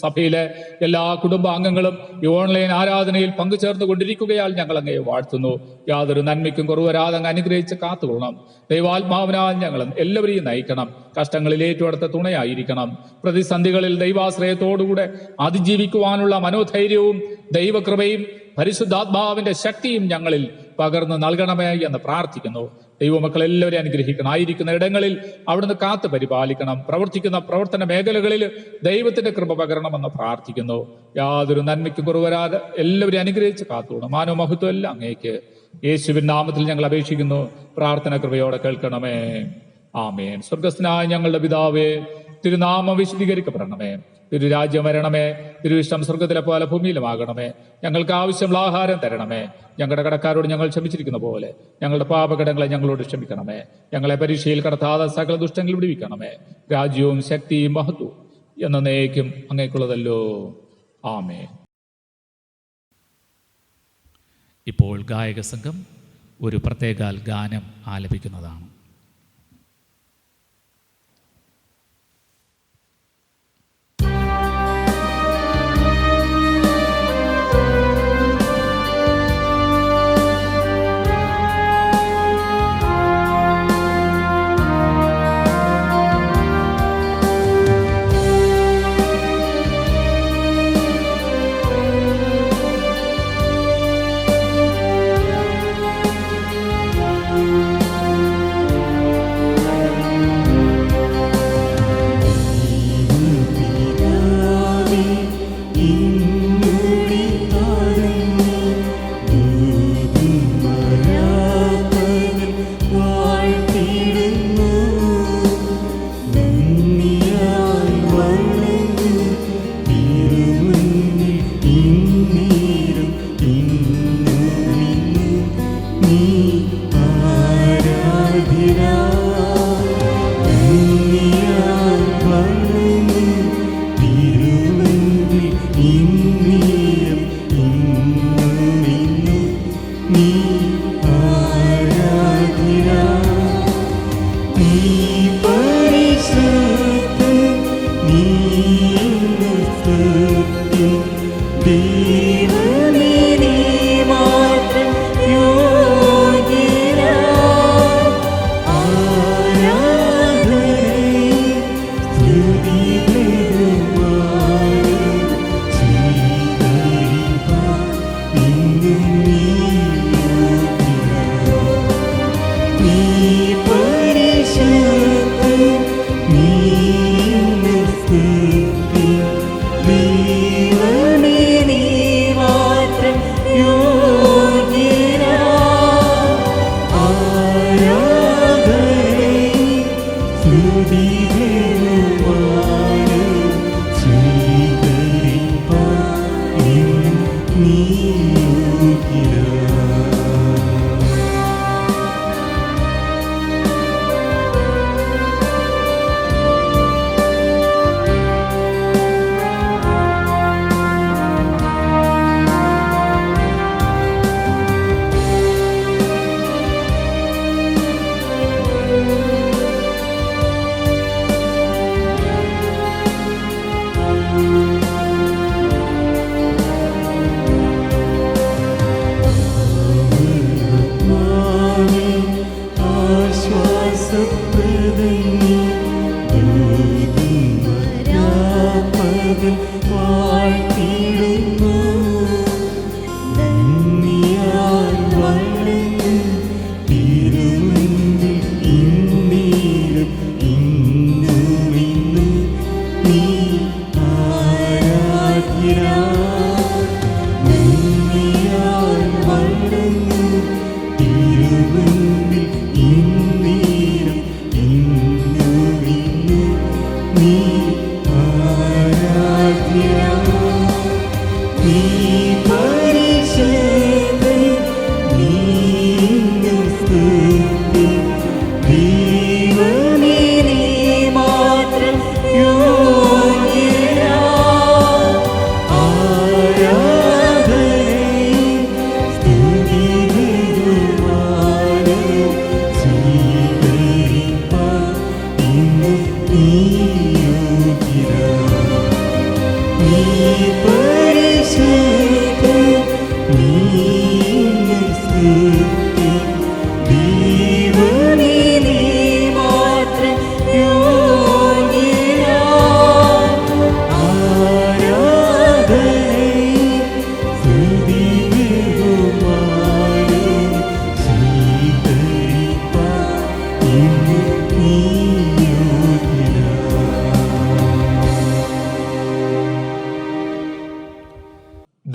സഭയിലെ എല്ലാ കുടുംബാംഗങ്ങളും ഈ ഓൺലൈൻ ആരാധനയിൽ പങ്കുചേർന്ന് കൊണ്ടിരിക്കുകയാൽ ഞങ്ങൾ അങ്ങയെ വാഴ്ത്തുന്നു. യാതൊരു നന്മയ്ക്കും കുറവരാതെ അങ്ങ് അനുഗ്രഹിച്ച് കാത്തുകൊള്ളണം. ദൈവാത്മാവിനാൽ ഞങ്ങളും എല്ലാവരെയും നയിക്കണം. കഷ്ടങ്ങളിൽ ഏറ്റവും അടുത്ത തുണയായിരിക്കണം. പ്രതിസന്ധികളിൽ ദൈവാശ്രയത്തോടുകൂടെ അതിജീവിക്കുവാനുള്ള മനോധൈര്യവും ദൈവകൃപയും പരിശുദ്ധാത്മാവിന്റെ ശക്തിയും ഞങ്ങളിൽ പകർന്ന് നൽകണമേ എന്ന് പ്രാർത്ഥിക്കുന്നു. ദൈവമക്കൾ എല്ലാവരെയും അനുഗ്രഹിക്കണം. ആയിരിക്കുന്ന ഇടങ്ങളിൽ അവിടുന്ന് കാത്തു പരിപാലിക്കണം. പ്രവർത്തിക്കുന്ന പ്രവർത്തന മേഖലകളിൽ ദൈവത്തിന്റെ കൃപ പകരണമെന്ന് പ്രാർത്ഥിക്കുന്നു. യാതൊരു നന്മയ്ക്കും കുറവരാതെ എല്ലാവരെയും അനുഗ്രഹിച്ച് കാത്തുകൊള്ളണം. മാനവ മഹത്വം എല്ലാം അങ്ങേക്ക് യേശുവിൻ നാമത്തിൽ ഞങ്ങൾ അപേക്ഷിക്കുന്നു. പ്രാർത്ഥന കൃപയോടെ കേൾക്കണമേ. ആമേൻ. സ്വർഗസ്ഥനായ ഞങ്ങളുടെ പിതാവേ, തിരുനാമം വിശദീകരിക്കപ്പെടണമേ. തിരുരാജ്യം വരണമേ. തിരുവിഷ്ടം സ്വർഗത്തിലെ പോലെ ഭൂമിയിലുമാകണമേ. ഞങ്ങൾക്ക് ആവശ്യമുള്ള ആഹാരം തരണമേ. ഞങ്ങളുടെ കടക്കാരോട് ഞങ്ങൾ ക്ഷമിച്ചിരിക്കുന്ന പോലെ ഞങ്ങളുടെ പാപകടങ്ങളെ ഞങ്ങളോട് ക്ഷമിക്കണമേ. ഞങ്ങളെ പരീക്ഷയിൽ കടത്താതെ സകല ദുഷ്ടങ്ങൾ വിടുവിക്കണമേ. രാജ്യവും ശക്തിയും മഹത്വവും എന്നേക്കും അങ്ങേക്കുള്ളതല്ലോ. ആമേൻ. ഇപ്പോൾ ഗായക സംഘം ഒരു പ്രത്യേക ഗാനം ആലപിക്കുന്നതാണ്.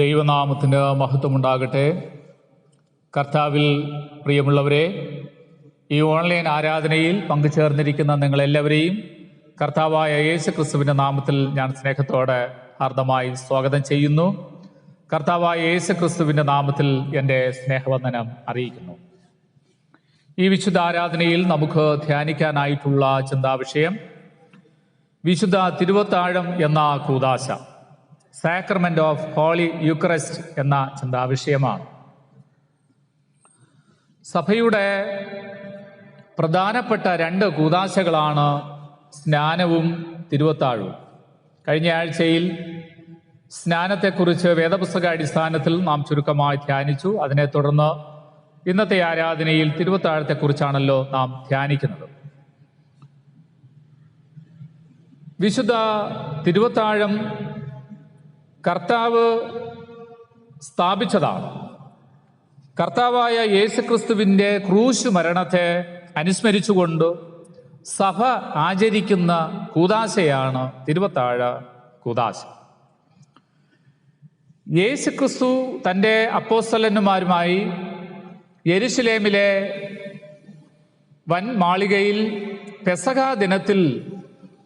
ദൈവനാമത്തിന് മഹത്വമുണ്ടാകട്ടെ. കർത്താവിൽ പ്രിയമുള്ളവരെ, ഈ ഓൺലൈൻ ആരാധനയിൽ പങ്കുചേർന്നിരിക്കുന്ന നിങ്ങളെല്ലാവരെയും കർത്താവായ യേശു ക്രിസ്തുവിൻ്റെ നാമത്തിൽ ഞാൻ സ്നേഹത്തോടെ ഹാർദമായി സ്വാഗതം ചെയ്യുന്നു. കർത്താവായ യേശു ക്രിസ്തുവിൻ്റെ നാമത്തിൽ എൻ്റെ സ്നേഹവന്ദനം അറിയിക്കുന്നു. ഈ വിശുദ്ധ ആരാധനയിൽ നമുക്ക് ധ്യാനിക്കാനായിട്ടുള്ള ചിന്താവിഷയം വിശുദ്ധ തിരുവത്താഴം എന്ന കൂദാശ, സാക്രമെന്റ് ഓഫ് ഹോളി യൂക്കറിസ്റ്റ് എന്ന ചിന്താവിഷയമാണ്. സഭയുടെ പ്രധാനപ്പെട്ട രണ്ട് കൂദാശകളാണ് സ്നാനവും തിരുവത്താഴവും. കഴിഞ്ഞ ആഴ്ചയിൽ സ്നാനത്തെക്കുറിച്ച് വേദപുസ്തക അടിസ്ഥാനത്തിൽ നാം ചുരുക്കമായി ധ്യാനിച്ചു. അതിനെ തുടർന്ന് ഇന്നത്തെ ആരാധനയിൽ തിരുവത്താഴത്തെക്കുറിച്ചാണല്ലോ നാം ധ്യാനിക്കുന്നത്. വിശുദ്ധ തിരുവത്താഴം കർത്താവ് സ്ഥാപിച്ചതാണ്. കർത്താവായ യേശുക്രിസ്തുവിൻ്റെ ക്രൂശ് മരണത്തെ അനുസ്മരിച്ചുകൊണ്ട് സഭ ആചരിക്കുന്ന കൂദാശയാണ് തിരുവത്താഴ കൂദാശ. യേശുക്രിസ്തു തൻ്റെ അപ്പോസ്തലന്മാരുമായി യെരുശലേമിലെ വൻ മാളികയിൽ പെസഹ ദിനത്തിൽ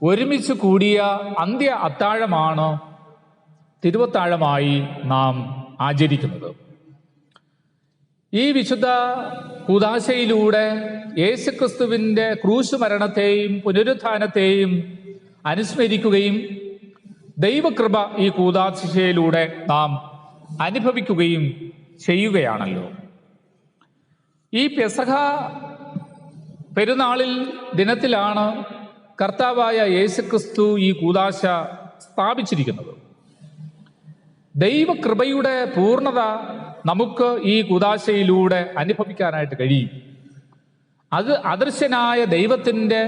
ഒരുമിച്ച് കൂടിയ അന്ത്യ അത്താഴമാണ് തിരുവത്താഴമായി നാം ആചരിക്കുന്നത്. ഈ വിശുദ്ധ കൂദാശയിലൂടെ യേശുക്രിസ്തുവിൻ്റെ ക്രൂശ് മരണത്തെയും പുനരുത്ഥാനത്തെയും അനുസ്മരിക്കുകയും ദൈവകൃപ ഈ കൂദാശയിലൂടെ നാം അനുഭവിക്കുകയും ചെയ്യുകയാണല്ലോ. ഈ പെസഹ പെരുന്നാളിൽ ദിനത്തിലാണ് കർത്താവായ യേശുക്രിസ്തു ഈ കൂദാശ സ്ഥാപിച്ചിരിക്കുന്നത്. ദൈവകൃപയുടെ പൂർണ്ണത നമുക്ക് ഈ കൂദാശയിലൂടെ അനുഭവിക്കാനായിട്ട് കഴിയും. അത് അദൃശ്യനായ ദൈവത്തിൻ്റെ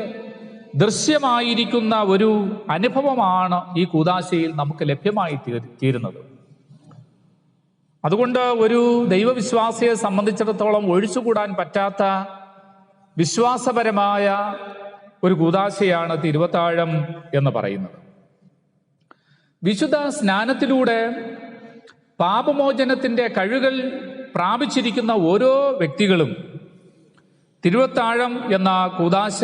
ദൃശ്യമായിരിക്കുന്ന ഒരു അനുഭവമാണ് ഈ കൂദാശയിൽ നമുക്ക് ലഭ്യമായി തീരുന്നത്. അതുകൊണ്ട് ഒരു ദൈവവിശ്വാസിയെ സംബന്ധിച്ചിടത്തോളം ഒഴിച്ചുകൂടാൻ പറ്റാത്ത വിശ്വാസപരമായ ഒരു കൂദാശയാണ് തിരുവത്താഴം എന്ന് പറയുന്നത്. വിശുദ്ധ സ്നാനത്തിലൂടെ പാപമോചനത്തിൻ്റെ കഴിവുകൾ പ്രാപിച്ചിരിക്കുന്ന ഓരോ വ്യക്തികളും തിരുവത്താഴം എന്ന കൂദാശ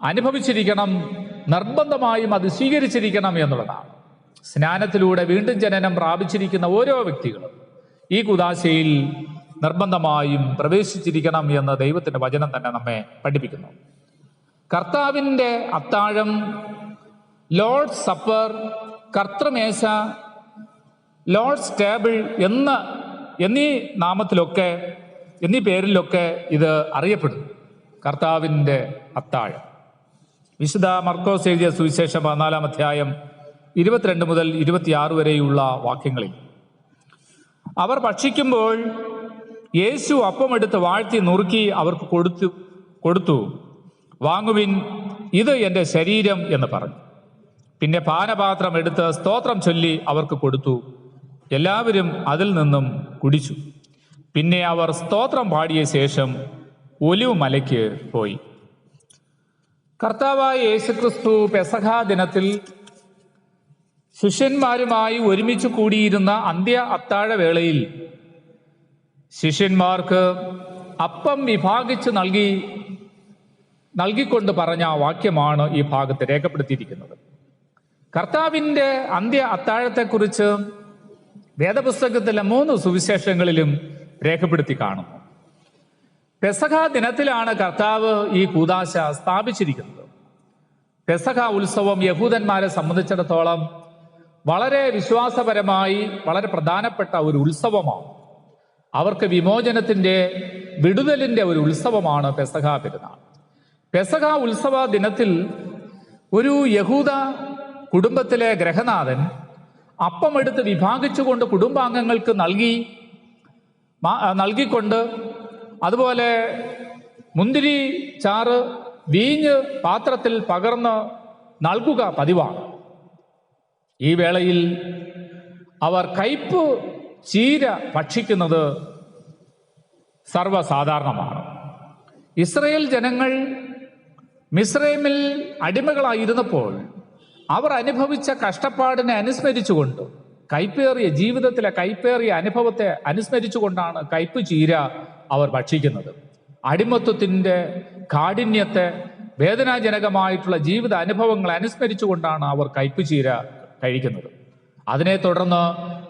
അനുഭവിച്ചിരിക്കണം, നിർബന്ധമായും അത് സ്വീകരിച്ചിരിക്കണം എന്നുള്ളതാണ്. സ്നാനത്തിലൂടെ വീണ്ടും ജനനം പ്രാപിച്ചിരിക്കുന്ന ഓരോ വ്യക്തികളും ഈ കൂദാശയിൽ നിർബന്ധമായും പ്രവേശിച്ചിരിക്കണം എന്ന് ദൈവത്തിൻ്റെ വചനം തന്നെ നമ്മെ പഠിപ്പിക്കുന്നു. കർത്താവിൻ്റെ അത്താഴം, ലോർഡ്സ് സപ്പർ, കർത്തൃമേശ, ലോർഡ്സ് ടേബിൾ എന്നീ നാമത്തിലൊക്കെ, എന്നീ പേരിലൊക്കെ ഇത് അറിയപ്പെടുന്നു. കർത്താവിൻ്റെ അത്താഴം. വിശുദ്ധ മർക്കോസ് എഴുതിയ സുവിശേഷം 14-ാം അധ്യായം 22 മുതൽ 26 വരെയുള്ള വാക്യങ്ങളിൽ, അവർ ഭക്ഷിക്കുമ്പോൾ യേശു അപ്പമെടുത്ത് വാഴ്ത്തി നുറുക്കി അവർക്ക് കൊടുത്തു വാങ്ങുവിൻ, ഇത് എൻ്റെ ശരീരം എന്ന് പറഞ്ഞു. പിന്നെ പാനപാത്രം എടുത്ത് സ്തോത്രം ചൊല്ലി അവർക്ക് കൊടുത്തു. എല്ലാവരും അതിൽ നിന്നും കുടിച്ചു. പിന്നെ അവർ സ്തോത്രം പാടിയ ശേഷം ഒലിവ് മലയ്ക്ക് പോയി. കർത്താവായ യേശുക്രിസ്തു പെസഹ ദിനത്തിൽ ശിഷ്യന്മാരുമായി ഒരുമിച്ച് കൂടിയിരുന്ന അന്ത്യ അത്താഴവേളയിൽ ശിഷ്യന്മാർക്ക് അപ്പം വിഭാഗിച്ച് നൽകിക്കൊണ്ട് പറഞ്ഞ വാക്യമാണ് ഈ ഭാഗത്ത് രേഖപ്പെടുത്തിയിരിക്കുന്നത്. കർത്താവിൻ്റെ അന്ത്യ അത്താഴത്തെക്കുറിച്ച് വേദപുസ്തകത്തിലെ 3 സുവിശേഷങ്ങളിലും രേഖപ്പെടുത്തി കാണുന്നു. പെസഹ ദിനത്തിലാണ് കർത്താവ് ഈ കൂദാശ സ്ഥാപിച്ചിരിക്കുന്നത്. പെസഹ ഉത്സവം യഹൂദന്മാരെ സംബന്ധിച്ചിടത്തോളം വളരെ വിശ്വാസപരമായി വളരെ പ്രധാനപ്പെട്ട ഒരു ഉത്സവമാണ്. അവർക്ക് വിമോചനത്തിൻ്റെ, വിടുതലിൻ്റെ ഒരു ഉത്സവമാണ് പെസഹ പെരുന്നാൾ. പെസഹ ഉത്സവ ദിനത്തിൽ ഒരു യഹൂദ കുടുംബത്തിലെ ഗൃഹനാഥൻ അപ്പമെടുത്ത് വിഭാഗിച്ചുകൊണ്ട് കുടുംബാംഗങ്ങൾക്ക് നൽകിക്കൊണ്ട്, അതുപോലെ മുന്തിരി ചാറ്, വീഞ്ഞ് പാത്രത്തിൽ പകർന്ന് നൽകുക പതിവാണ്. ഈ വേളയിൽ അവർ കയ്പ് ചീര ഭക്ഷിക്കുന്നത് സർവ്വസാധാരണമാണ്. ഇസ്രയേൽ ജനങ്ങൾ മിസ്രൈമിൽ അടിമകളായിരുന്നപ്പോൾ അവർ അനുഭവിച്ച കഷ്ടപ്പാടിനെ അനുസ്മരിച്ചുകൊണ്ട്, ജീവിതത്തിലെ കയ്പേറിയ അനുഭവത്തെ അനുസ്മരിച്ചുകൊണ്ടാണ് കയ്പ് ചീര അവർ ഭക്ഷിക്കുന്നത്. അടിമത്വത്തിൻ്റെ കാഠിന്യത്തെ, വേദനാജനകമായിട്ടുള്ള ജീവിത അനുഭവങ്ങളെ അനുസ്മരിച്ചുകൊണ്ടാണ് അവർ കയ്പ് ചീര കഴിക്കുന്നത്. അതിനെ തുടർന്ന്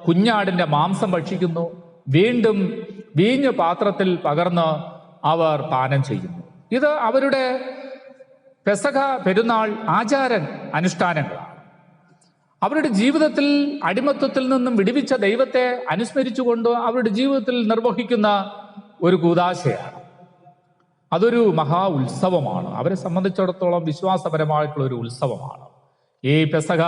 കുഞ്ഞാടിൻ്റെ മാംസം ഭക്ഷിക്കുന്നു. വീണ്ടും വീഞ്ഞ് പാത്രത്തിൽ പകർന്ന് അവർ പാനം ചെയ്യുന്നു. ഇത് അവരുടെ പെസഹ പെരുന്നാൾ അനുഷ്ഠാനങ്ങളാണ്. അവരുടെ ജീവിതത്തിൽ അടിമത്വത്തിൽ നിന്നും വിടുവിച്ച ദൈവത്തെ അനുസ്മരിച്ചുകൊണ്ട് അവരുടെ ജീവിതത്തിൽ നിർവഹിക്കുന്ന ഒരു കൂദാശയാണ്. അതൊരു മഹാ ഉത്സവമാണ്. അവരെ സംബന്ധിച്ചിടത്തോളം വിശ്വാസപരമായിട്ടുള്ള ഒരു ഉത്സവമാണ്. ഈ പെസഹ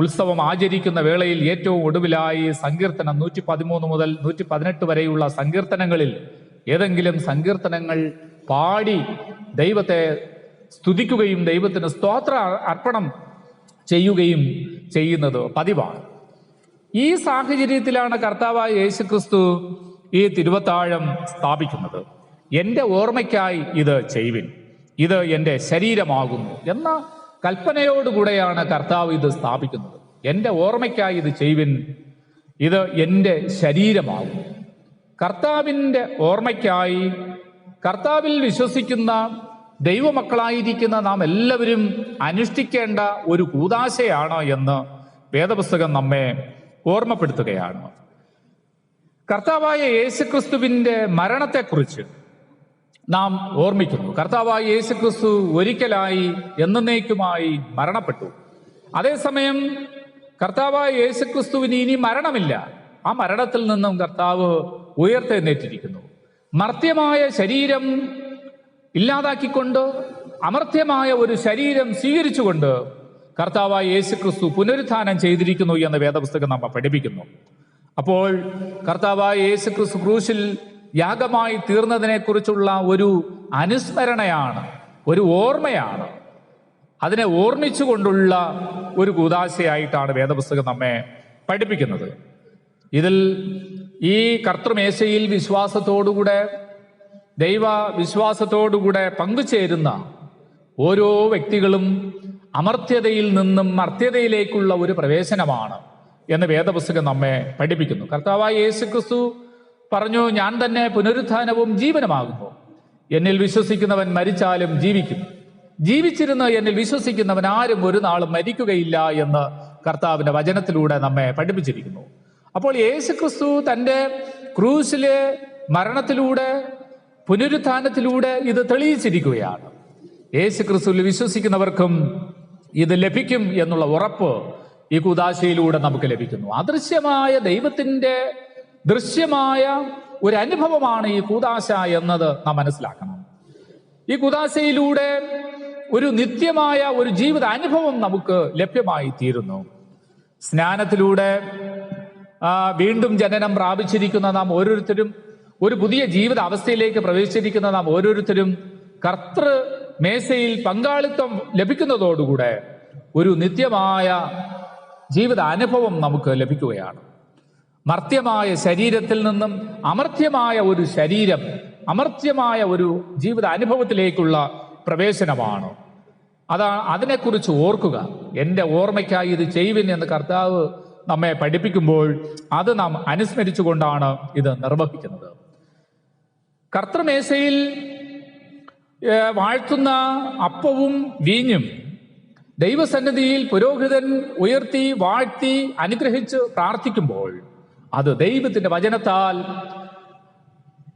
ഉത്സവം ആചരിക്കുന്ന വേളയിൽ ഏറ്റവും ഒടുവിലായി സങ്കീർത്തനം 113 മുതൽ 118 വരെയുള്ള സങ്കീർത്തനങ്ങളിൽ ഏതെങ്കിലും സങ്കീർത്തനങ്ങൾ പാടി ദൈവത്തെ സ്തുതിക്കുകയും ദൈവത്തിന് സ്തോത്ര അർപ്പണം ചെയ്യുകയും ചെയ്യുന്നത് പതിവാണ്. ഈ സാഹചര്യത്തിലാണ് കർത്താവായ യേശുക്രിസ്തു ഈ തിരുവത്താഴം സ്ഥാപിക്കുന്നത്. എൻ്റെ ഓർമ്മയ്ക്കായി ഇത് ചെയ്യുവിൻ, ഇത് എൻ്റെ ശരീരമാകുന്നു എന്ന കൽപ്പനയോടുകൂടെയാണ് കർത്താവ് ഇത് സ്ഥാപിക്കുന്നത്. എൻ്റെ ഓർമ്മയ്ക്കായി ഇത് ചെയ്യുവിൻ, ഇത് എൻ്റെ ശരീരമാകുന്നു. കർത്താവിൻ്റെ ഓർമ്മയ്ക്കായി കർത്താവിൽ വിശ്വസിക്കുന്ന ദൈവമക്കളായിരിക്കുന്ന നാം എല്ലാവരും അനുഷ്ഠിക്കേണ്ട ഒരു കൂദാശയാണ് എന്ന് വേദപുസ്തകം നമ്മെ ഓർമ്മപ്പെടുത്തുകയാണ്. കർത്താവായ യേശുക്രിസ്തുവിൻ്റെ മരണത്തെക്കുറിച്ച് നാം ഓർമ്മിക്കുന്നു. കർത്താവായ യേശുക്രിസ്തു ഒരിക്കലായി എന്നേക്കുമായി മരണപ്പെട്ടു. അതേസമയം കർത്താവായ യേശുക്രിസ്തുവിന് ഇനി മരണമില്ല. ആ മരണത്തിൽ നിന്നും കർത്താവ് ഉയർത്തെഴുന്നേറ്റിരിക്കുന്നു. മർത്യമായ ശരീരം ഇല്ലാതാക്കിക്കൊണ്ട് അമർത്യമായ ഒരു ശരീരം സ്വീകരിച്ചുകൊണ്ട് കർത്താവായ യേശുക്രിസ്തു പുനരുത്ഥാനം ചെയ്തിരിക്കുന്നു എന്ന് വേദപുസ്തകം നമ്മെ പഠിപ്പിക്കുന്നു. അപ്പോൾ കർത്താവായ യേശുക്രിസ്തു ക്രൂശിൽ യാഗമായി തീർന്നതിനെക്കുറിച്ചുള്ള ഒരു അനുസ്മരണയാണ്, ഒരു ഓർമ്മയാണ്. അതിനെ ഓർമ്മിച്ചുകൊണ്ടുള്ള ഒരു കൂദാശയായിട്ടാണ് വേദപുസ്തകം നമ്മെ പഠിപ്പിക്കുന്നത്. ഇതിൽ ഈ കർത്തൃമേശയിൽ വിശ്വാസത്തോടുകൂടെ, ദൈവ വിശ്വാസത്തോടുകൂടെ പങ്കുചേരുന്ന ഓരോ വ്യക്തികളും അമർത്യതയിൽ നിന്നും മർത്യതയിലേക്കുള്ള ഒരു പ്രവേശനമാണ് എന്ന് വേദപുസ്തകം നമ്മെ പഠിപ്പിക്കുന്നു. കർത്താവായ യേശുക്രിസ്തു പറഞ്ഞു, ഞാൻ തന്നെ പുനരുത്ഥാനവും ജീവനുമാകുന്നു. എന്നിൽ വിശ്വസിക്കുന്നവൻ മരിച്ചാലും ജീവിക്കും. ജീവിച്ചിരുന്ന് എന്നിൽ വിശ്വസിക്കുന്നവൻ ആരും ഒരു നാളും മരിക്കുകയില്ല എന്ന് കർത്താവിൻ്റെ വചനത്തിലൂടെ നമ്മെ പഠിപ്പിച്ചിരിക്കുന്നു. അപ്പോൾ യേശുക്രിസ്തു തൻ്റെ ക്രൂശിലെ മരണത്തിലൂടെ പുനരുത്ഥാനത്തിലൂടെ ഇത് തെളിയിച്ചിരിക്കുകയാണ്. യേശുക്രിസ്തുവിൽ വിശ്വസിക്കുന്നവർക്കും ഇത് ലഭിക്കും എന്നുള്ള ഉറപ്പ് ഈ കൂദാശയിലൂടെ നമുക്ക് ലഭിക്കുന്നു. അദൃശ്യമായ ദൈവത്തിൻ്റെ ദൃശ്യമായ ഒരു അനുഭവമാണ് ഈ കൂദാശ എന്നത് നാം മനസ്സിലാക്കണം. ഈ കൂദാശയിലൂടെ ഒരു നിത്യമായ ഒരു ജീവിത അനുഭവം നമുക്ക് ലഭ്യമായി തീരുന്നു. സ്നാനത്തിലൂടെ വീണ്ടും ജനനം പ്രാപിച്ചിരിക്കുന്ന നാം ഓരോരുത്തരും, ഒരു പുതിയ ജീവിത അവസ്ഥയിലേക്ക് പ്രവേശിച്ചിരിക്കുന്ന നാം ഓരോരുത്തരും കർത്തൃ മേശയിൽ പങ്കാളിത്തം ലഭിക്കുന്നതോടുകൂടെ ഒരു നിത്യമായ ജീവിത അനുഭവം നമുക്ക് ലഭിക്കുകയാണ്. മർത്യമായ ശരീരത്തിൽ നിന്നും അമർത്യമായ ഒരു ശരീരം, അമർത്യമായ ഒരു ജീവിത അനുഭവത്തിലേക്കുള്ള പ്രവേശനമാണ്. അതിനെക്കുറിച്ച് ഓർക്കുക. എൻ്റെ ഓർമ്മയ്ക്കായി ഇത് ചെയ്യുവിൻ എന്ന് കർത്താവ് നമ്മെ പഠിപ്പിക്കുമ്പോൾ അത് നാം അനുസ്മരിച്ചുകൊണ്ടാണ് ഇത് നിർവഹിക്കുന്നത്. കർത്തൃമേശയിൽ വാഴ്ത്തുന്ന അപ്പവും വീഞ്ഞും ദൈവസന്നിധിയിൽ പുരോഹിതൻ ഉയർത്തി വാഴ്ത്തി അനുഗ്രഹിച്ച് പ്രാർത്ഥിക്കുമ്പോൾ അത് ദൈവത്തിന്റെ വചനത്താൽ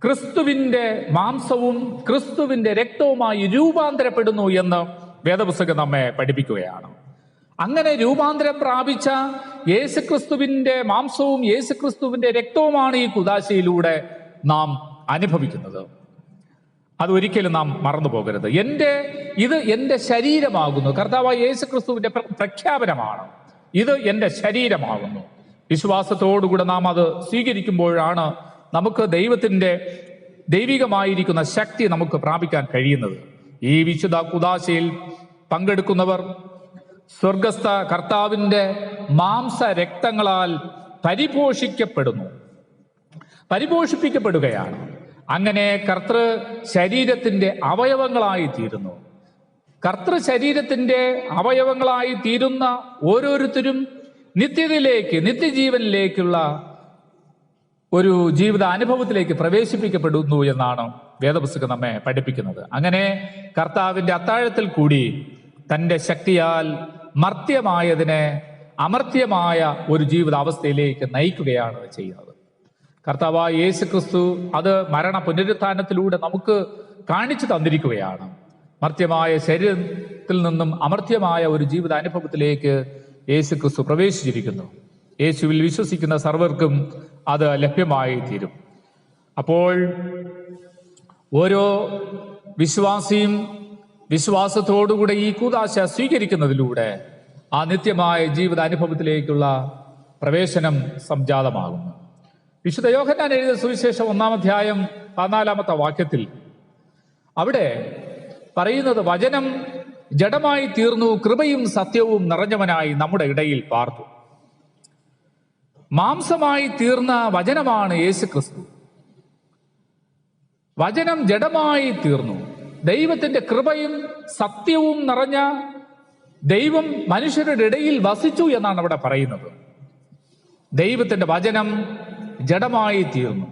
ക്രിസ്തുവിന്റെ മാംസവും ക്രിസ്തുവിന്റെ രക്തവുമായി രൂപാന്തരപ്പെടുന്നു എന്ന് വേദപുസ്തകം നമ്മെ പഠിപ്പിക്കുകയാണ്. അങ്ങനെ രൂപാന്തരം പ്രാപിച്ച യേശുക്രിസ്തുവിന്റെ മാംസവും യേശുക്രിസ്തുവിന്റെ രക്തവുമാണ് ഈ കൂദാശയിലൂടെ നാം അനുഭവിക്കുന്നത്. അതൊരിക്കലും നാം മറന്നു പോകരുത്. ഇത് എൻ്റെ ശരീരമാകുന്നു. കർത്താവായ യേശുക്രിസ്തുവിന്റെ പ്രഖ്യാപനമാണ്. ഇത് എൻ്റെ ശരീരമാകുന്നു. വിശ്വാസത്തോടുകൂടെ നാം അത് സ്വീകരിക്കുമ്പോഴാണ് നമുക്ക് ദൈവികമായിരിക്കുന്ന ശക്തി നമുക്ക് പ്രാപിക്കാൻ കഴിയുന്നത്. ഈ വിശുദ്ധ കൂദാശയിൽ പങ്കെടുക്കുന്നവർ സ്വർഗസ്ഥ കർത്താവിൻ്റെ മാംസരക്തങ്ങളാൽ പരിപോഷിപ്പിക്കപ്പെടുകയാണ്. അങ്ങനെ കർത്തൃ ശരീരത്തിന്റെ അവയവങ്ങളായി തീരുന്നു. കർത്തൃ ശരീരത്തിന്റെ അവയവങ്ങളായി തീരുന്ന ഓരോരുത്തരും നിത്യജീവനിലേക്കുള്ള ഒരു ജീവിത അനുഭവത്തിലേക്ക് പ്രവേശിപ്പിക്കപ്പെടുന്നു എന്നാണ് വേദപുസ്തകം നമ്മെ പഠിപ്പിക്കുന്നത്. അങ്ങനെ കർത്താവിന്റെ അത്താഴത്തിൽ കൂടി തൻ്റെ ശക്തിയാൽ മർത്യമായതിനെ അമർത്യമായ ഒരു ജീവിത അവസ്ഥയിലേക്ക് നയിക്കുകയാണ് ചെയ്യുന്നത്. കർത്താവായ യേശുക്രിസ്തു അത് മരണ പുനരുത്ഥാനത്തിലൂടെ നമുക്ക് കാണിച്ചു തന്നിരിക്കുകയാണ്. മർത്യമായ ശരീരത്തിൽ നിന്നും അമർത്യമായ ഒരു ജീവിത അനുഭവത്തിലേക്ക് യേശുക്രിസ്തു പ്രവേശിച്ചിരിക്കുന്നു. യേശുവിൽ വിശ്വസിക്കുന്ന സർവർക്കും അത് ലഭ്യമായി തീരും. അപ്പോൾ ഓരോ വിശ്വാസിയും വിശ്വാസത്തോടുകൂടെ ഈ കൂദാശ സ്വീകരിക്കുന്നതിലൂടെ ആ നിത്യമായ ജീവിത അനുഭവത്തിലേക്കുള്ള പ്രവേശനം സംജാതമാകുന്നു. വിശുദ്ധ യോഹന്നാൻ എഴുതിയ സുവിശേഷം 1-ാം അധ്യായം 14-ാമത്തെ വാക്യത്തിൽ അവിടെ പറയുന്നത്, വചനം ജഡമായി തീർന്നു, കൃപയും സത്യവും നിറഞ്ഞവനായി നമ്മുടെ ഇടയിൽ പാർത്തു. മാംസമായി തീർന്ന വചനമാണ് യേശുക്രിസ്തു. വചനം ജഡമായി തീർന്നു. ദൈവത്തിന്റെ കൃപയും സത്യവും നിറഞ്ഞ ദൈവം മനുഷ്യരുടെ ഇടയിൽ വസിച്ചു എന്നാണ് അവിടെ പറയുന്നത്. ദൈവത്തിന്റെ വചനം ജഡമായി തീർന്നു.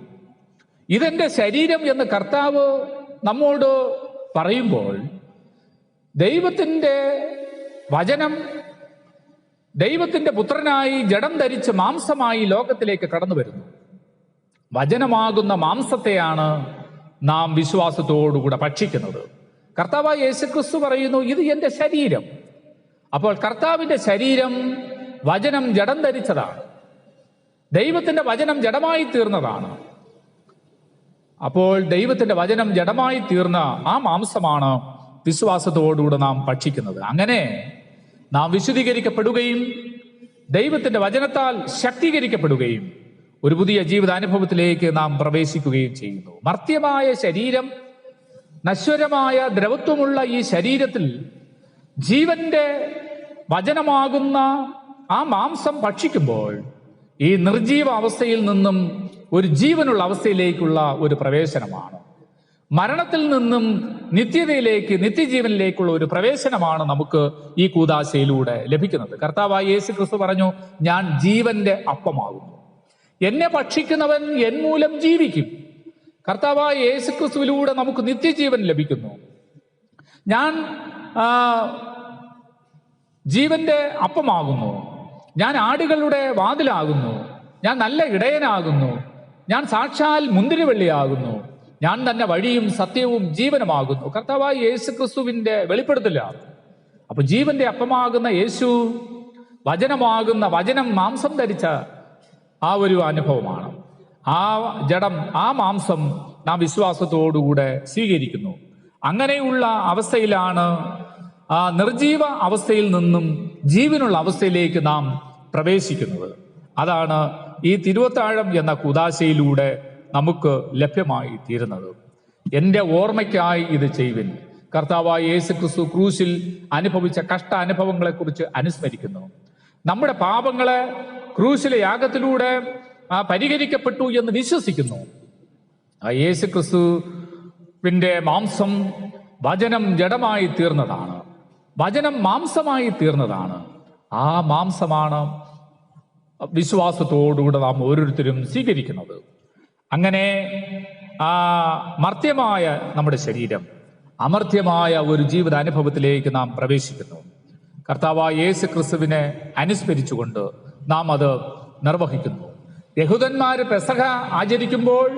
ഇതെന്റെ ശരീരം എന്ന് കർത്താവ് നമ്മോട് പറയുമ്പോൾ ദൈവത്തിന്റെ വചനം ദൈവത്തിന്റെ പുത്രനായി ജഡം ധരിച്ച് മാംസമായി ലോകത്തിലേക്ക് കടന്നു വരുന്നു. വചനമാകുന്ന മാംസത്തെയാണ് നാം വിശ്വാസത്തോടുകൂടെ ഭക്ഷിക്കുന്നത്. കർത്താവായ യേശുക്രിസ്തു പറയുന്നു, ഇത് എൻ്റെ ശരീരം. അപ്പോൾ കർത്താവിന്റെ ശരീരം വചനം ജഡം ധരിച്ചതാണ്. ദൈവത്തിന്റെ വചനം ജഡമായി തീർന്നതാണ്. അപ്പോൾ ദൈവത്തിന്റെ വചനം ജഡമായി തീർന്ന ആ മാംസമാണ് വിശ്വാസത്തോടുകൂടെ നാം ഭക്ഷിക്കുന്നത്. അങ്ങനെ നാം വിശുദ്ധീകരിക്കപ്പെടുകയും ദൈവത്തിന്റെ വചനത്താൽ ശക്തീകരിക്കപ്പെടുകയും ഒരു പുതിയ ജീവിതാനുഭവത്തിലേക്ക് നാം പ്രവേശിക്കുകയും ചെയ്യുന്നു. മർത്യമായ ശരീരം, നശ്വരമായ ദ്രവത്വമുള്ള ഈ ശരീരത്തിൽ ജീവന്റെ വചനമാകുന്ന ആ മാംസം ഭക്ഷിക്കുമ്പോൾ ഈ നിർജീവ അവസ്ഥയിൽ നിന്നും ഒരു ജീവനുള്ള അവസ്ഥയിലേക്കുള്ള ഒരു പ്രവേശനമാണ്. മരണത്തിൽ നിന്നും നിത്യതയിലേക്ക്, നിത്യജീവനിലേക്കുള്ള ഒരു പ്രവേശനമാണ് നമുക്ക് ഈ കൂദാശയിലൂടെ ലഭിക്കുന്നത്. കർത്താവായ യേശുക്രിസ്തു പറഞ്ഞു, ഞാൻ ജീവന്റെ അപ്പമാകുന്നു, എന്നെ ഭക്ഷിക്കുന്നവൻ എൻ മൂലം ജീവിക്കും. കർത്താവായ യേശുക്രിസ്തുവിലൂടെ നമുക്ക് നിത്യജീവൻ ലഭിക്കുന്നു. ഞാൻ ജീവന്റെ അപ്പമാകുന്നു. ഞാൻ ആടുകളുടെ വാതിലാകുന്നു, ഞാൻ നല്ല ഇടയനാകുന്നു, ഞാൻ സാക്ഷാൽ മുന്തിരിവള്ളിയാകുന്നു, ഞാൻ തന്നെ വഴിയും സത്യവും ജീവനുമാകുന്നു. കർത്താവായ യേശു ക്രിസ്തുവിന്റെ വെളിപ്പെടുത്തലാണ്. അപ്പൊ ജീവന്റെ അപ്പമാകുന്ന യേശു, വചനമാകുന്ന വചനം മാംസം ധരിച്ച ആ ഒരു അനുഭവമാണ്. ആ ജഡം, ആ മാംസം നാം വിശ്വാസത്തോടുകൂടെ സ്വീകരിക്കുന്നു. അങ്ങനെയുള്ള അവസ്ഥയിലാണ് ആ നിർജീവ അവസ്ഥയിൽ നിന്നും ജീവനുള്ള അവസ്ഥയിലേക്ക് നാം പ്രവേശിക്കുന്നത്. അതാണ് ഈ തിരുവത്താഴം എന്ന കൂദാശയിലൂടെ നമുക്ക് ലഭ്യമായി തീരുന്നത്. എൻ്റെ ഓർമ്മയ്ക്കായി ഇത് ചെയ്യുവിൻ. കർത്താവായ യേശു ക്രിസ്തു ക്രൂശിൽ അനുഭവിച്ച കഷ്ട അനുഭവങ്ങളെക്കുറിച്ച് അനുസ്മരിക്കുന്നു. നമ്മുടെ പാപങ്ങളെ ക്രൂശിലെ യാഗത്തിലൂടെ പരിഹരിക്കപ്പെട്ടു എന്ന് വിശ്വസിക്കുന്നു. ആ യേശു ക്രിസ്തുവിന്റെ മാംസം വചനം ജഡമായി തീർന്നതാണ്, വചനം മാംസമായി തീർന്നതാണ്. ആ മാംസമാണ് വിശ്വാസത്തോടുകൂടെ നാം ഓരോരുത്തരും സ്വീകരിക്കുന്നത്. അങ്ങനെ ആ മർത്യമായ നമ്മുടെ ശരീരം അമർത്യമായ ഒരു ജീവിത അനുഭവത്തിലേക്ക് നാം പ്രവേശിക്കുന്നു. കർത്താവായ യേശു ക്രിസ്തുവിനെ അനുസ്മരിച്ചുകൊണ്ട് നാം അത് നിർവഹിക്കുന്നു. യഹൂദന്മാര് പെസഹ ആചരിക്കുമ്പോൾ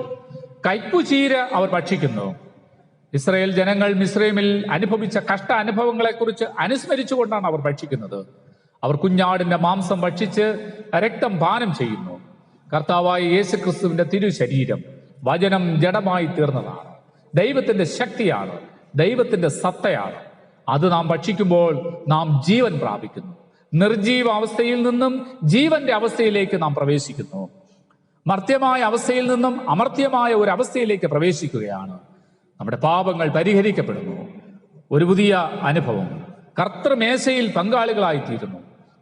കയ്പുചീര അവർ ഭക്ഷിക്കുന്നു. ഇസ്രായേൽ ജനങ്ങൾ മിസ്രൈമിൽ അനുഭവിച്ച കഷ്ട അനുഭവങ്ങളെക്കുറിച്ച് അനുസ്മരിച്ചുകൊണ്ടാണ് അവർ ഭക്ഷിക്കുന്നത്. അവർ കുഞ്ഞാടിന്റെ മാംസം ഭക്ഷിച്ച് രക്തം പാനം ചെയ്യുന്നു. കർത്താവായ യേശു ക്രിസ്തുവിന്റെ തിരു ശരീരം വചനം ജഡമായി തീർന്നതാണ്, ദൈവത്തിന്റെ ശക്തിയാണ്, ദൈവത്തിന്റെ സത്തയാണ്. അത് നാം ഭക്ഷിക്കുമ്പോൾ നാം ജീവൻ പ്രാപിക്കുന്നു. നിർജീവ അവസ്ഥയിൽ നിന്നും ജീവന്റെ അവസ്ഥയിലേക്ക് നാം പ്രവേശിക്കുന്നു. മർത്യമായ അവസ്ഥയിൽ നിന്നും അമർത്യമായ ഒരു അവസ്ഥയിലേക്ക് പ്രവേശിക്കുകയാണ്. നമ്മുടെ പാപങ്ങൾ പരിഹരിക്കപ്പെടുന്നു. ഒരു പുതിയ അനുഭവം. കർത്തൃമേശയിൽ പങ്കാളികളായി തീരുന്നു.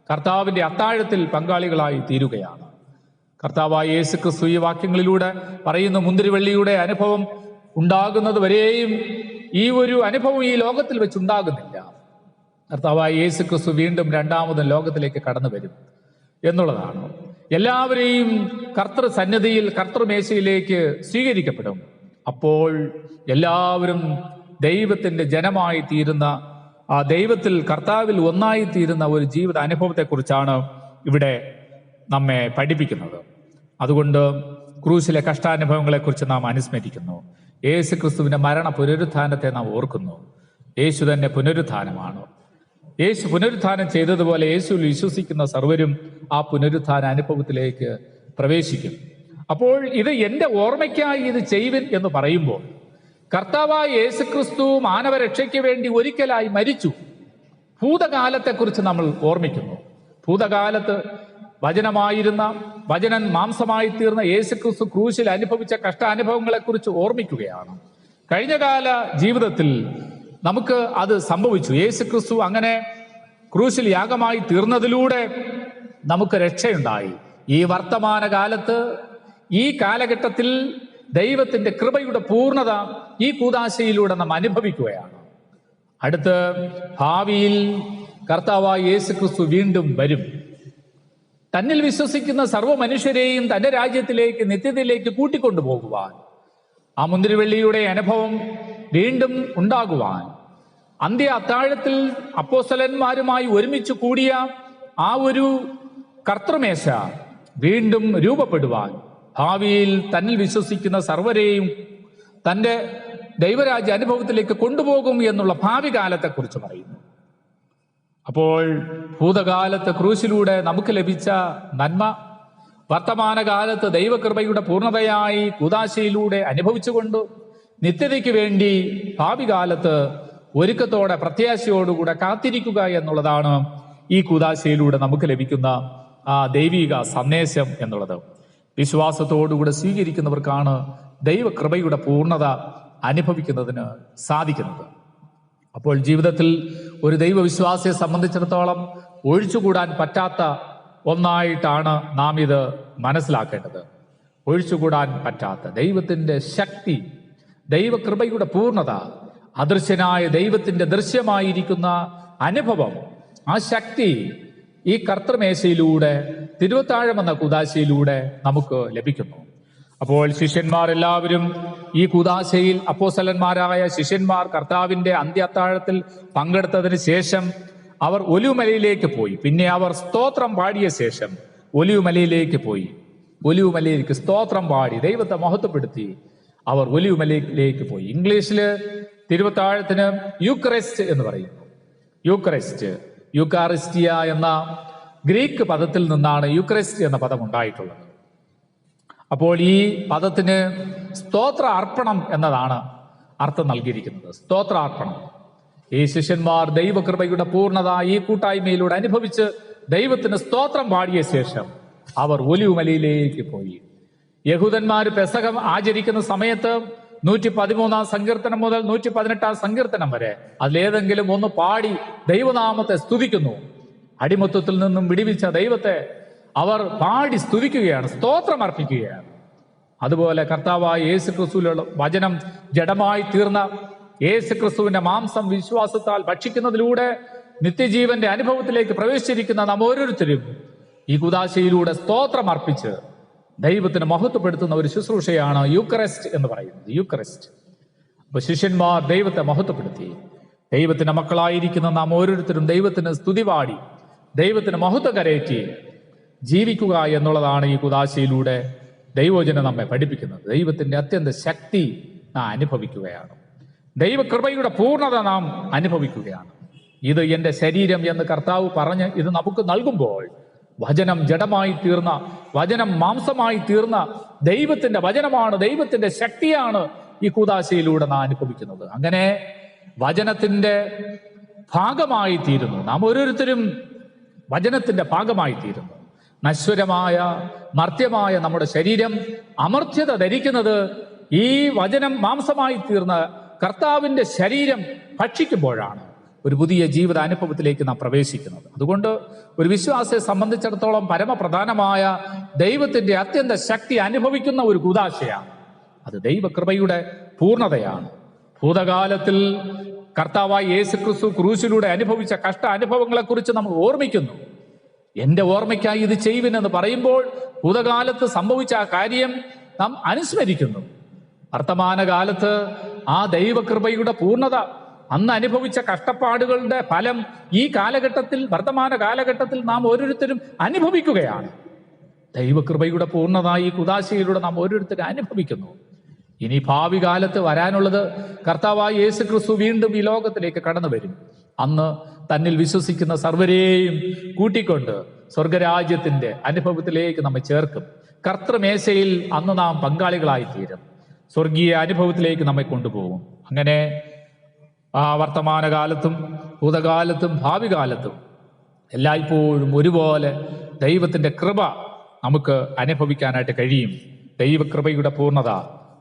കർത്താവിന്റെ അത്താഴത്തിൽ പങ്കാളികളായി തീരുകയാണ്. കർത്താവായ യേശു ക്രിസ്തു ഈ വാക്യങ്ങളിലൂടെ പറയുന്നു, മുന്തിരിവള്ളിയുടെ അനുഭവം ഉണ്ടാകുന്നത് വരെയും ഈ ഒരു അനുഭവം ഈ ലോകത്തിൽ വെച്ചുണ്ടാകുന്നില്ല. കർത്താവായ യേശു ക്രിസ്തു വീണ്ടും രണ്ടാമതും ലോകത്തിലേക്ക് കടന്നു വരും എന്നുള്ളതാണ്. എല്ലാവരെയും കർത്തൃ സന്നിധിയിൽ കർത്തൃമേശയിലേക്ക് സ്വീകരിക്കപ്പെടും. അപ്പോൾ എല്ലാവരും ദൈവത്തിന്റെ ജനമായി തീരുന്ന, ആ ദൈവത്തിൽ കർത്താവിൽ ഒന്നായി തീരുന്ന ഒരു ജീവിത അനുഭവത്തെക്കുറിച്ചാണ് ഇവിടെ നമ്മെ പഠിപ്പിക്കുന്നത്. അതുകൊണ്ട് ക്രൂശിലെ കഷ്ടാനുഭവങ്ങളെക്കുറിച്ച് നാം അനുസ്മരിക്കുന്നു. യേശു ക്രിസ്തുവിന്റെ മരണ പുനരുത്ഥാനത്തെ നാം ഓർക്കുന്നു. യേശു തന്നെ പുനരുത്ഥാനമാണ്. യേശു പുനരുത്ഥാനം ചെയ്തതുപോലെ യേശുവിൽ വിശ്വസിക്കുന്ന സർവരും ആ പുനരുത്ഥാന അനുഭവത്തിലേക്ക് പ്രവേശിക്കും. അപ്പോൾ ഇത് എൻ്റെ ഓർമ്മയ്ക്കായി ഇത് ചെയ്യുവിൻ എന്ന് പറയുമ്പോൾ കർത്താവായ യേശു ക്രിസ്തു മാനവരക്ഷയ്ക്ക് വേണ്ടി ഒരിക്കലായി മരിച്ചു. ഭൂതകാലത്തെക്കുറിച്ച് നമ്മൾ ഓർമ്മിക്കുന്നു. ഭൂതകാലത്ത് വചനമായിരുന്ന, വചനൻ മാംസമായി തീർന്ന യേശു ക്രിസ്തു ക്രൂശിൽ അനുഭവിച്ച കഷ്ടാനുഭവങ്ങളെക്കുറിച്ച് ഓർമ്മിക്കുകയാണ്. കഴിഞ്ഞകാല ജീവിതത്തിൽ നമുക്ക് അത് സംഭവിച്ചു. യേശു ക്രിസ്തു അങ്ങനെ ക്രൂശിൽ യാഗമായി തീർന്നതിലൂടെ നമുക്ക് രക്ഷയുണ്ടായി. ഈ വർത്തമാന കാലത്ത്, ഈ കാലഘട്ടത്തിൽ ദൈവത്തിന്റെ കൃപയുടെ പൂർണ്ണത ഈ കൂദാശയിലൂടെ നാം അനുഭവിക്കുകയാണ്. അടുത്ത് ഭാവിയിൽ കർത്താവായ യേശു ക്രിസ്തു വീണ്ടും വരും. തന്നിൽ വിശ്വസിക്കുന്ന സർവ്വ മനുഷ്യരെയും തന്റെ രാജ്യത്തിലേക്ക്, നിത്യതയിലേക്ക് കൂട്ടിക്കൊണ്ടുപോകുവാൻ, ആ മുന്തിരിവള്ളിയുടെ അനുഭവം വീണ്ടും ഉണ്ടാകുവാൻ, അന്ത്യ അത്താഴത്തിൽ അപ്പോസ്തലന്മാരുമായി ഒരുമിച്ച് കൂടിയ ആ ഒരു കർത്തൃമേശ വീണ്ടും രൂപപ്പെടുവാൻ, ഭാവിയിൽ തന്നിൽ വിശ്വസിക്കുന്ന സർവരെയും തൻ്റെ ദൈവരാജ്യ അനുഭവത്തിലേക്ക് കൊണ്ടുപോകും എന്നുള്ള ഭാവി കാലത്തെക്കുറിച്ച് പറയുന്നു. അപ്പോൾ ഭൂതകാലത്ത് ക്രൂശിലൂടെ നമുക്ക് ലഭിച്ച നന്മ വർത്തമാനകാലത്ത് ദൈവകൃപയുടെ പൂർണ്ണതയായി കൂദാശയിലൂടെ അനുഭവിച്ചുകൊണ്ട് നിത്യതയ്ക്ക് വേണ്ടി ഭാവി കാലത്ത് ഒരുക്കത്തോടെ പ്രത്യാശയോടുകൂടെ കാത്തിരിക്കുക എന്നുള്ളതാണ് ഈ കൂദാശയിലൂടെ നമുക്ക് ലഭിക്കുന്ന ആ ദൈവിക സന്ദേശം എന്നുള്ളത്. വിശ്വാസത്തോടുകൂടെ സ്വീകരിക്കുന്നവർക്കാണ് ദൈവകൃപയുടെ പൂർണ്ണത അനുഭവിക്കുന്നതിന് സാധിക്കുന്നത്. അപ്പോൾ ജീവിതത്തിൽ ഒരു ദൈവവിശ്വാസിയെ സംബന്ധിച്ചിടത്തോളം ഒഴിച്ചുകൂടാൻ പറ്റാത്ത ഒന്നായിട്ടാണ് നാം ഇത് മനസ്സിലാക്കേണ്ടത്. ഒഴിച്ചുകൂടാൻ പറ്റാത്ത ദൈവത്തിൻ്റെ ശക്തി, ദൈവകൃപയുടെ പൂർണ്ണത, അദൃശ്യനായ ദൈവത്തിൻ്റെ ദൃശ്യമായിരിക്കുന്ന അനുഭവം, ആ ശക്തി ഈ കർത്തൃമേശയിലൂടെ, തിരുവത്താഴം എന്ന കൂദാശയിലൂടെ നമുക്ക് ലഭിക്കുന്നു. അപ്പോൾ ശിഷ്യന്മാർ എല്ലാവരും ഈ കൂദാശയിൽ, അപ്പോസ്തലന്മാരായ ശിഷ്യന്മാർ കർത്താവിന്റെ അന്ത്യ അത്താഴത്തിൽ പങ്കെടുത്തതിന് ശേഷം അവർ ഒലിവുമലയിലേക്ക് പോയി. പിന്നെ അവർ സ്തോത്രം പാടിയ ശേഷം ഒലിവുമലയിലേക്ക് പോയി. ഒലിവുമലയിലേക്ക് സ്തോത്രം പാടി ദൈവത്തെ മഹത്വപ്പെടുത്തി അവർ ഒലിവുമലയിലേക്ക് പോയി. ഇംഗ്ലീഷില് തിരുവത്താഴത്തിന് യൂക്കറിസ്റ്റ് എന്ന് പറയുന്നു. യൂക്കറിസ്റ്റ്, യൂക്കാറിസ്റ്റിയ എന്ന ഗ്രീക്ക് പദത്തിൽ നിന്നാണ് യൂക്കറിസ്റ്റ് എന്ന പദം ഉണ്ടായിട്ടുള്ളത്. അപ്പോൾ ഈ പദത്തിന് സ്തോത്ര അർപ്പണം എന്നതാണ് അർത്ഥം നൽകിയിരിക്കുന്നത്. സ്തോത്രാർപ്പണം. ഈ ശിഷ്യന്മാർ ദൈവകൃപയുടെ പൂർണ്ണത ഈ കൂട്ടായ്മയിലൂടെ അനുഭവിച്ച് ദൈവത്തിന് സ്തോത്രം പാടിയ ശേഷം അവർ ഒലിവുമലയിലേക്ക് പോയി. യഹൂദന്മാർ പെസഹ ആചരിക്കുന്ന സമയത്ത് 113 സങ്കീർത്തനം മുതൽ 118 സങ്കീർത്തനം വരെ അതിലേതെങ്കിലും ഒന്ന് പാടി ദൈവനാമത്തെ സ്തുതിക്കുന്നു. അടിമത്വത്തിൽ നിന്നും വിടിവിച്ച ദൈവത്തെ അവർ പാടി സ്തുതിക്കുകയാണ്, സ്തോത്രം അർപ്പിക്കുകയാണ്. അതുപോലെ കർത്താവായ യേശുക്രിസ്തുവിലുള്ള വചനം ജഡമായി തീർന്ന യേശുക്രിസ്തുവിന്റെ മാംസം വിശ്വാസത്താൽ ഭക്ഷിക്കുന്നതിലൂടെ നിത്യജീവന്റെ അനുഭവത്തിലേക്ക് പ്രവേശിച്ചിരിക്കുന്ന നാം ഓരോരുത്തരും ഈ കൂദാശയിലൂടെ സ്തോത്രം അർപ്പിച്ച് ദൈവത്തിന് മഹത്വപ്പെടുത്തുന്ന ഒരു ശുശ്രൂഷയാണ് യൂക്കറിസ്റ്റ് എന്ന് പറയുന്നത്. യൂക്കറിസ്റ്റ്. അപ്പൊ ശിഷ്യന്മാർ ദൈവത്തെ മഹത്വപ്പെടുത്തി. ദൈവത്തിന്റെ മക്കളായിരിക്കുന്ന നാം ഓരോരുത്തരും ദൈവത്തിന് സ്തുതി പാടി ദൈവത്തിന് മഹത്വം കരയറ്റി ജീവിക്കുക എന്നുള്ളതാണ് ഈ കൂദാശയിലൂടെ ദൈവവചനം നമ്മെ പഠിപ്പിക്കുന്നത്. ദൈവത്തിന്റെ അത്യന്ത ശക്തി നാം അനുഭവിക്കുകയാണ്. ദൈവകൃപയുടെ പൂർണ്ണത നാം അനുഭവിക്കുകയാണ്. ഇത് എൻ്റെ ശരീരം എന്ന് കർത്താവ് പറഞ്ഞ് ഇത് നമുക്ക് നൽകുമ്പോൾ വചനം ജഡമായി തീർന്ന, വചനം മാംസമായി തീർന്ന ദൈവത്തിന്റെ വചനമാണ്, ദൈവത്തിന്റെ ശക്തിയാണ് ഈ കൂദാശയിലൂടെ നാം അനുഭവിക്കുന്നത്. അങ്ങനെ വചനത്തിന്റെ ഭാഗമായി തീരുന്നു. നാം ഓരോരുത്തരും വചനത്തിന്റെ ഭാഗമായി തീരുന്നു. നശ്വരമായ മർത്യമായ നമ്മുടെ ശരീരം അമർത്യത ധരിക്കുന്നത് ഈ വചനം മാംസമായി തീർന്ന കർത്താവിന്റെ ശരീരം ഭക്ഷിക്കുമ്പോഴാണ് ഒരു പുതിയ ജീവിത അനുഭവത്തിലേക്ക് നാം പ്രവേശിക്കുന്നത്. അതുകൊണ്ട് ഒരു വിശ്വാസിയെ സംബന്ധിച്ചിടത്തോളം പരമപ്രധാനമായ ദൈവത്തിന്റെ അത്യന്ത ശക്തി അനുഭവിക്കുന്ന ഒരു കൂദാശയാണ്. അത് ദൈവകൃപയുടെ പൂർണ്ണതയാണ്. ഭൂതകാലത്തിൽ കർത്താവായ യേശുക്രിസ്തു ക്രൂശിലൂടെ അനുഭവിച്ച കഷ്ട അനുഭവങ്ങളെ കുറിച്ച് നമ്മൾ ഓർമ്മിക്കുന്നു. എന്റെ ഓർമ്മയ്ക്കായി ഇത് ചെയ്യുവിനെന്ന് പറയുമ്പോൾ ഭൂതകാലത്ത് സംഭവിച്ച ആ കാര്യം നാം അനുസ്മരിക്കുന്നു. വർത്തമാനകാലത്ത് ആ ദൈവകൃപയുടെ പൂർണ്ണത, അന്ന് അനുഭവിച്ച കഷ്ടപ്പാടുകളുടെ ഫലം ഈ കാലഘട്ടത്തിൽ, വർത്തമാന കാലഘട്ടത്തിൽ നാം ഓരോരുത്തരും അനുഭവിക്കുകയാണ്. ദൈവകൃപയുടെ പൂർണ്ണത ഈ കുദാശയിലൂടെ നാം ഓരോരുത്തരും അനുഭവിക്കുന്നു. ഇനി ഭാവി കാലത്ത് വരാനുള്ളത് കർത്താവായ യേശുക്രിസ്തു വീണ്ടും ഈ ലോകത്തിലേക്ക് കടന്നു വരും. അന്ന് തന്നിൽ വിശ്വസിക്കുന്ന സർവരെയും കൂട്ടിക്കൊണ്ട് സ്വർഗരാജ്യത്തിന്റെ അനുഭവത്തിലേക്ക് നമ്മെ ചേർക്കും. കർത്തൃമേശയിൽ അന്ന് നാം പങ്കാളികളായി തീരും. സ്വർഗീയ അനുഭവത്തിലേക്ക് നമ്മെ കൊണ്ടുപോകും. അങ്ങനെ ആ വർത്തമാനകാലത്തും ഭൂതകാലത്തും ഭാവി കാലത്തും എല്ലായ്പ്പോഴും ഒരുപോലെ ദൈവത്തിന്റെ കൃപ നമുക്ക് അനുഭവിക്കാനായിട്ട് കഴിയും. ദൈവകൃപയുടെ പൂർണ്ണത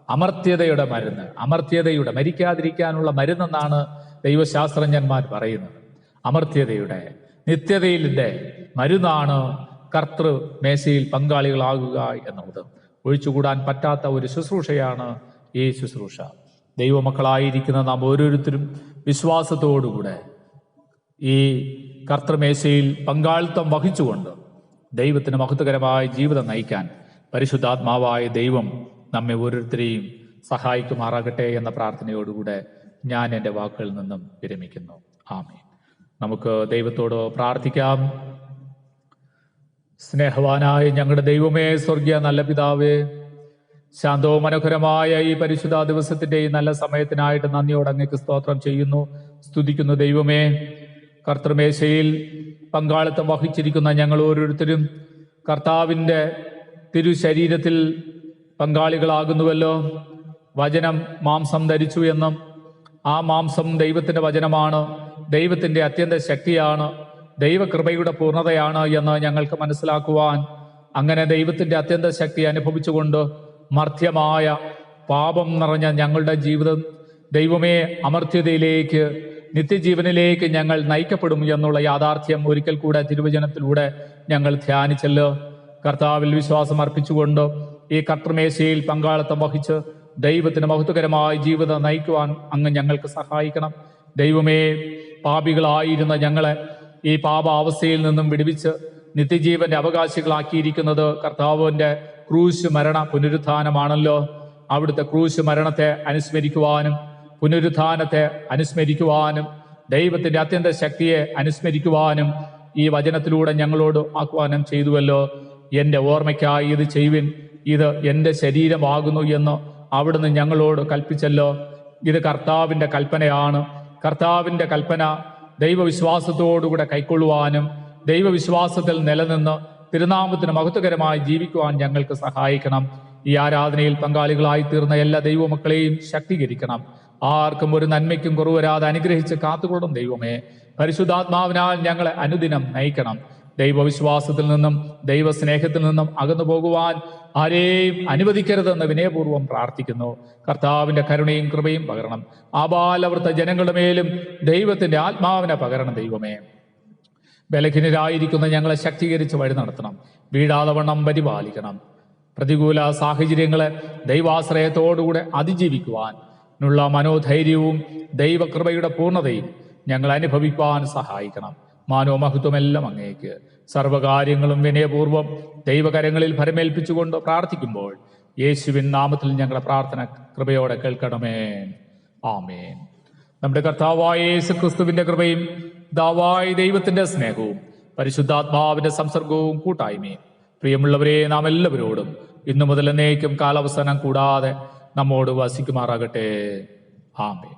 അമർത്യതയുടെ മരുന്ന്, അമർത്യതയുടെ മരിക്കാതിരിക്കാനുള്ള മരുന്നെന്നാണ് ദൈവശാസ്ത്രജ്ഞന്മാർ പറയുന്നത്. അമർത്യതയുടെ, നിത്യതയിലെ മരുന്നാണ് കർത്തൃ മേശയിൽ പങ്കാളികളാകുക എന്നുള്ളത്. ഒഴിച്ചുകൂടാൻ പറ്റാത്ത ഒരു ശുശ്രൂഷയാണ് ഈ ശുശ്രൂഷ. ദൈവമക്കളായിരിക്കുന്ന നാം ഓരോരുത്തരും വിശ്വാസത്തോടുകൂടെ ഈ കർത്തൃമേശയിൽ പങ്കാളിത്തം വഹിച്ചുകൊണ്ട് ദൈവത്തിന് മഹത്വകരമായ ജീവിതം നയിക്കാൻ പരിശുദ്ധാത്മാവായ ദൈവം നമ്മെ ഓരോരുത്തരെയും സഹായിക്കുമാറാകട്ടെ എന്ന പ്രാർത്ഥനയോടുകൂടെ ഞാൻ എൻ്റെ വാക്കുകളിൽ നിന്നും വിരമിക്കുന്നു. ആമേൻ. നമുക്ക് ദൈവത്തോട് പ്രാർത്ഥിക്കാം. സ്നേഹവാനായ ഞങ്ങളുടെ ദൈവമേ, സ്വർഗീയ നല്ല പിതാവേ, ശാന്തവും മനോഹരമായ ഈ പരിശുദ്ധ ദിവസത്തിന്റെ ഈ നല്ല സമയത്തിനായിട്ട് നന്ദിയോടെ അങ്ങേക്ക് സ്തോത്രം ചെയ്യുന്നു, സ്തുതിക്കുന്നു. ദൈവമേ, കർത്തൃമേശയിൽ പങ്കാളിത്തം വഹിച്ചിരിക്കുന്ന ഞങ്ങൾ ഓരോരുത്തരും കർത്താവിൻ്റെ തിരുശരീരത്തിൽ പങ്കാളികളാകുന്നുവല്ലോ. വചനം മാംസം ധരിച്ചു എന്നും ആ മാംസം ദൈവത്തിന്റെ വചനമാണ്, ദൈവത്തിന്റെ അത്യന്ത ശക്തിയാണ്, ദൈവകൃപയുടെ പൂർണ്ണതയാണ് എന്ന് ഞങ്ങൾക്ക് മനസ്സിലാക്കുവാൻ, അങ്ങനെ ദൈവത്തിന്റെ അത്യന്ത ശക്തി അനുഭവിച്ചുകൊണ്ട് മർത്യമായ പാപം നിറഞ്ഞ ഞങ്ങളുടെ ജീവിതം ദൈവമേ അമർത്യതയിലേക്ക്, നിത്യജീവനിലേക്ക് ഞങ്ങൾ നയിക്കപ്പെടും എന്നുള്ള യാഥാർത്ഥ്യം ഒരിക്കൽ കൂടെ തിരുവചനത്തിലൂടെ ഞങ്ങൾ ധ്യാനിച്ചല്ലോ. കർത്താവിൽ വിശ്വാസം അർപ്പിച്ചുകൊണ്ട് ഈ കർത്തൃമേശയിൽ പങ്കാളിത്തം വഹിച്ച് ദൈവത്തിന് മഹത്വകരമായ ജീവിതം നയിക്കുവാൻ അങ്ങ് ഞങ്ങൾക്ക് സഹായിക്കണം. ദൈവമേ, പാപികളായിരുന്ന ഞങ്ങളെ ഈ പാപാവസ്ഥയിൽ നിന്നും വിടുവിച്ച് നിത്യജീവന്റെ അവകാശികളാക്കിയിരിക്കുന്നത് കർത്താവിന്റെ ക്രൂശ് മരണ പുനരുത്ഥാനമാണല്ലോ. അവിടുത്തെ ക്രൂശ് മരണത്തെ അനുസ്മരിക്കുവാനും പുനരുത്ഥാനത്തെ അനുസ്മരിക്കുവാനും ദൈവത്തിൻ്റെ അത്യന്ത ശക്തിയെ അനുസ്മരിക്കുവാനും ഈ വചനത്തിലൂടെ ഞങ്ങളോട് ആഹ്വാനം ചെയ്തുവല്ലോ. എൻ്റെ ഓർമ്മയ്ക്കായി ഇത് ചെയ്യുവിൻ, ഇത് എൻ്റെ ശരീരമാകുന്നു എന്ന് അവിടുന്ന് ഞങ്ങളോട് കൽപ്പിച്ചല്ലോ. ഇത് കർത്താവിൻ്റെ കൽപ്പനയാണ്. കർത്താവിൻ്റെ കൽപ്പന ദൈവവിശ്വാസത്തോടുകൂടെ കൈക്കൊള്ളുവാനും ദൈവവിശ്വാസത്തിൽ നിലനിന്ന് തിരുനാമത്തിന് മഹത്വകരമായി ജീവിക്കുവാൻ ഞങ്ങൾക്ക് സഹായിക്കണം. ഈ ആരാധനയിൽ പങ്കാളികളായി തീർന്ന എല്ലാ ദൈവമക്കളെയും ശക്തീകരിക്കണം. ആർക്കും ഒരു നന്മയ്ക്കും കുറവ് വരാതെ അനുഗ്രഹിച്ച് കാത്തുകൊള്ളും ദൈവമേ. പരിശുദ്ധാത്മാവിനാൽ ഞങ്ങളെ അനുദിനം നയിക്കണം. ദൈവവിശ്വാസത്തിൽ നിന്നും ദൈവസ്നേഹത്തിൽ നിന്നും അകന്നു പോകുവാൻ ആരെയും അനുവദിക്കരുതെന്ന് വിനയപൂർവ്വം പ്രാർത്ഥിക്കുന്നു. കർത്താവിൻ്റെ കരുണയും കൃപയും പകരണം. ആബാലവൃത്ത ജനങ്ങളുടെ മേലും ദൈവത്തിൻ്റെ ആത്മാവിനെ പകരണം ദൈവമേ. ബലഹീനരായിരിക്കുന്ന ഞങ്ങളെ ശക്തീകരിച്ച് വഴി നടത്തണം. വീഴാതെ വണ്ണം പരിപാലിക്കണം. പ്രതികൂല സാഹചര്യങ്ങളെ ദൈവാശ്രയത്തോടുകൂടെ അതിജീവിക്കുവാനുള്ള മനോധൈര്യവും ദൈവകൃപയുടെ പൂർണ്ണതയും ഞങ്ങൾ അനുഭവിക്കുവാൻ സഹായിക്കണം. മാനവമഹത്വമെല്ലാം അങ്ങേക്ക്. സർവകാര്യങ്ങളും വിനയപൂർവ്വം ദൈവകരങ്ങളിൽ ഫലമേൽപ്പിച്ചുകൊണ്ട് പ്രാർത്ഥിക്കുമ്പോൾ യേശുവിൻ നാമത്തിൽ ഞങ്ങളുടെ പ്രാർത്ഥന കൃപയോടെ കേൾക്കണമേ. ആമേൻ. നമ്മുടെ കർത്താവായ യേശു ക്രിസ്തുവിന്റെ കൃപയും പിതാവായ ദൈവത്തിന്റെ സ്നേഹവും പരിശുദ്ധാത്മാവിന്റെ സംസർഗവും കൂട്ടായ്മയും പ്രിയമുള്ളവരെ നാം എല്ലാവരോടും ഇന്നു മുതൽ എന്നേക്കും കാലാവസാനം കൂടാതെ നമ്മോട് വസിക്കുമാറാകട്ടെ. ആമേൻ.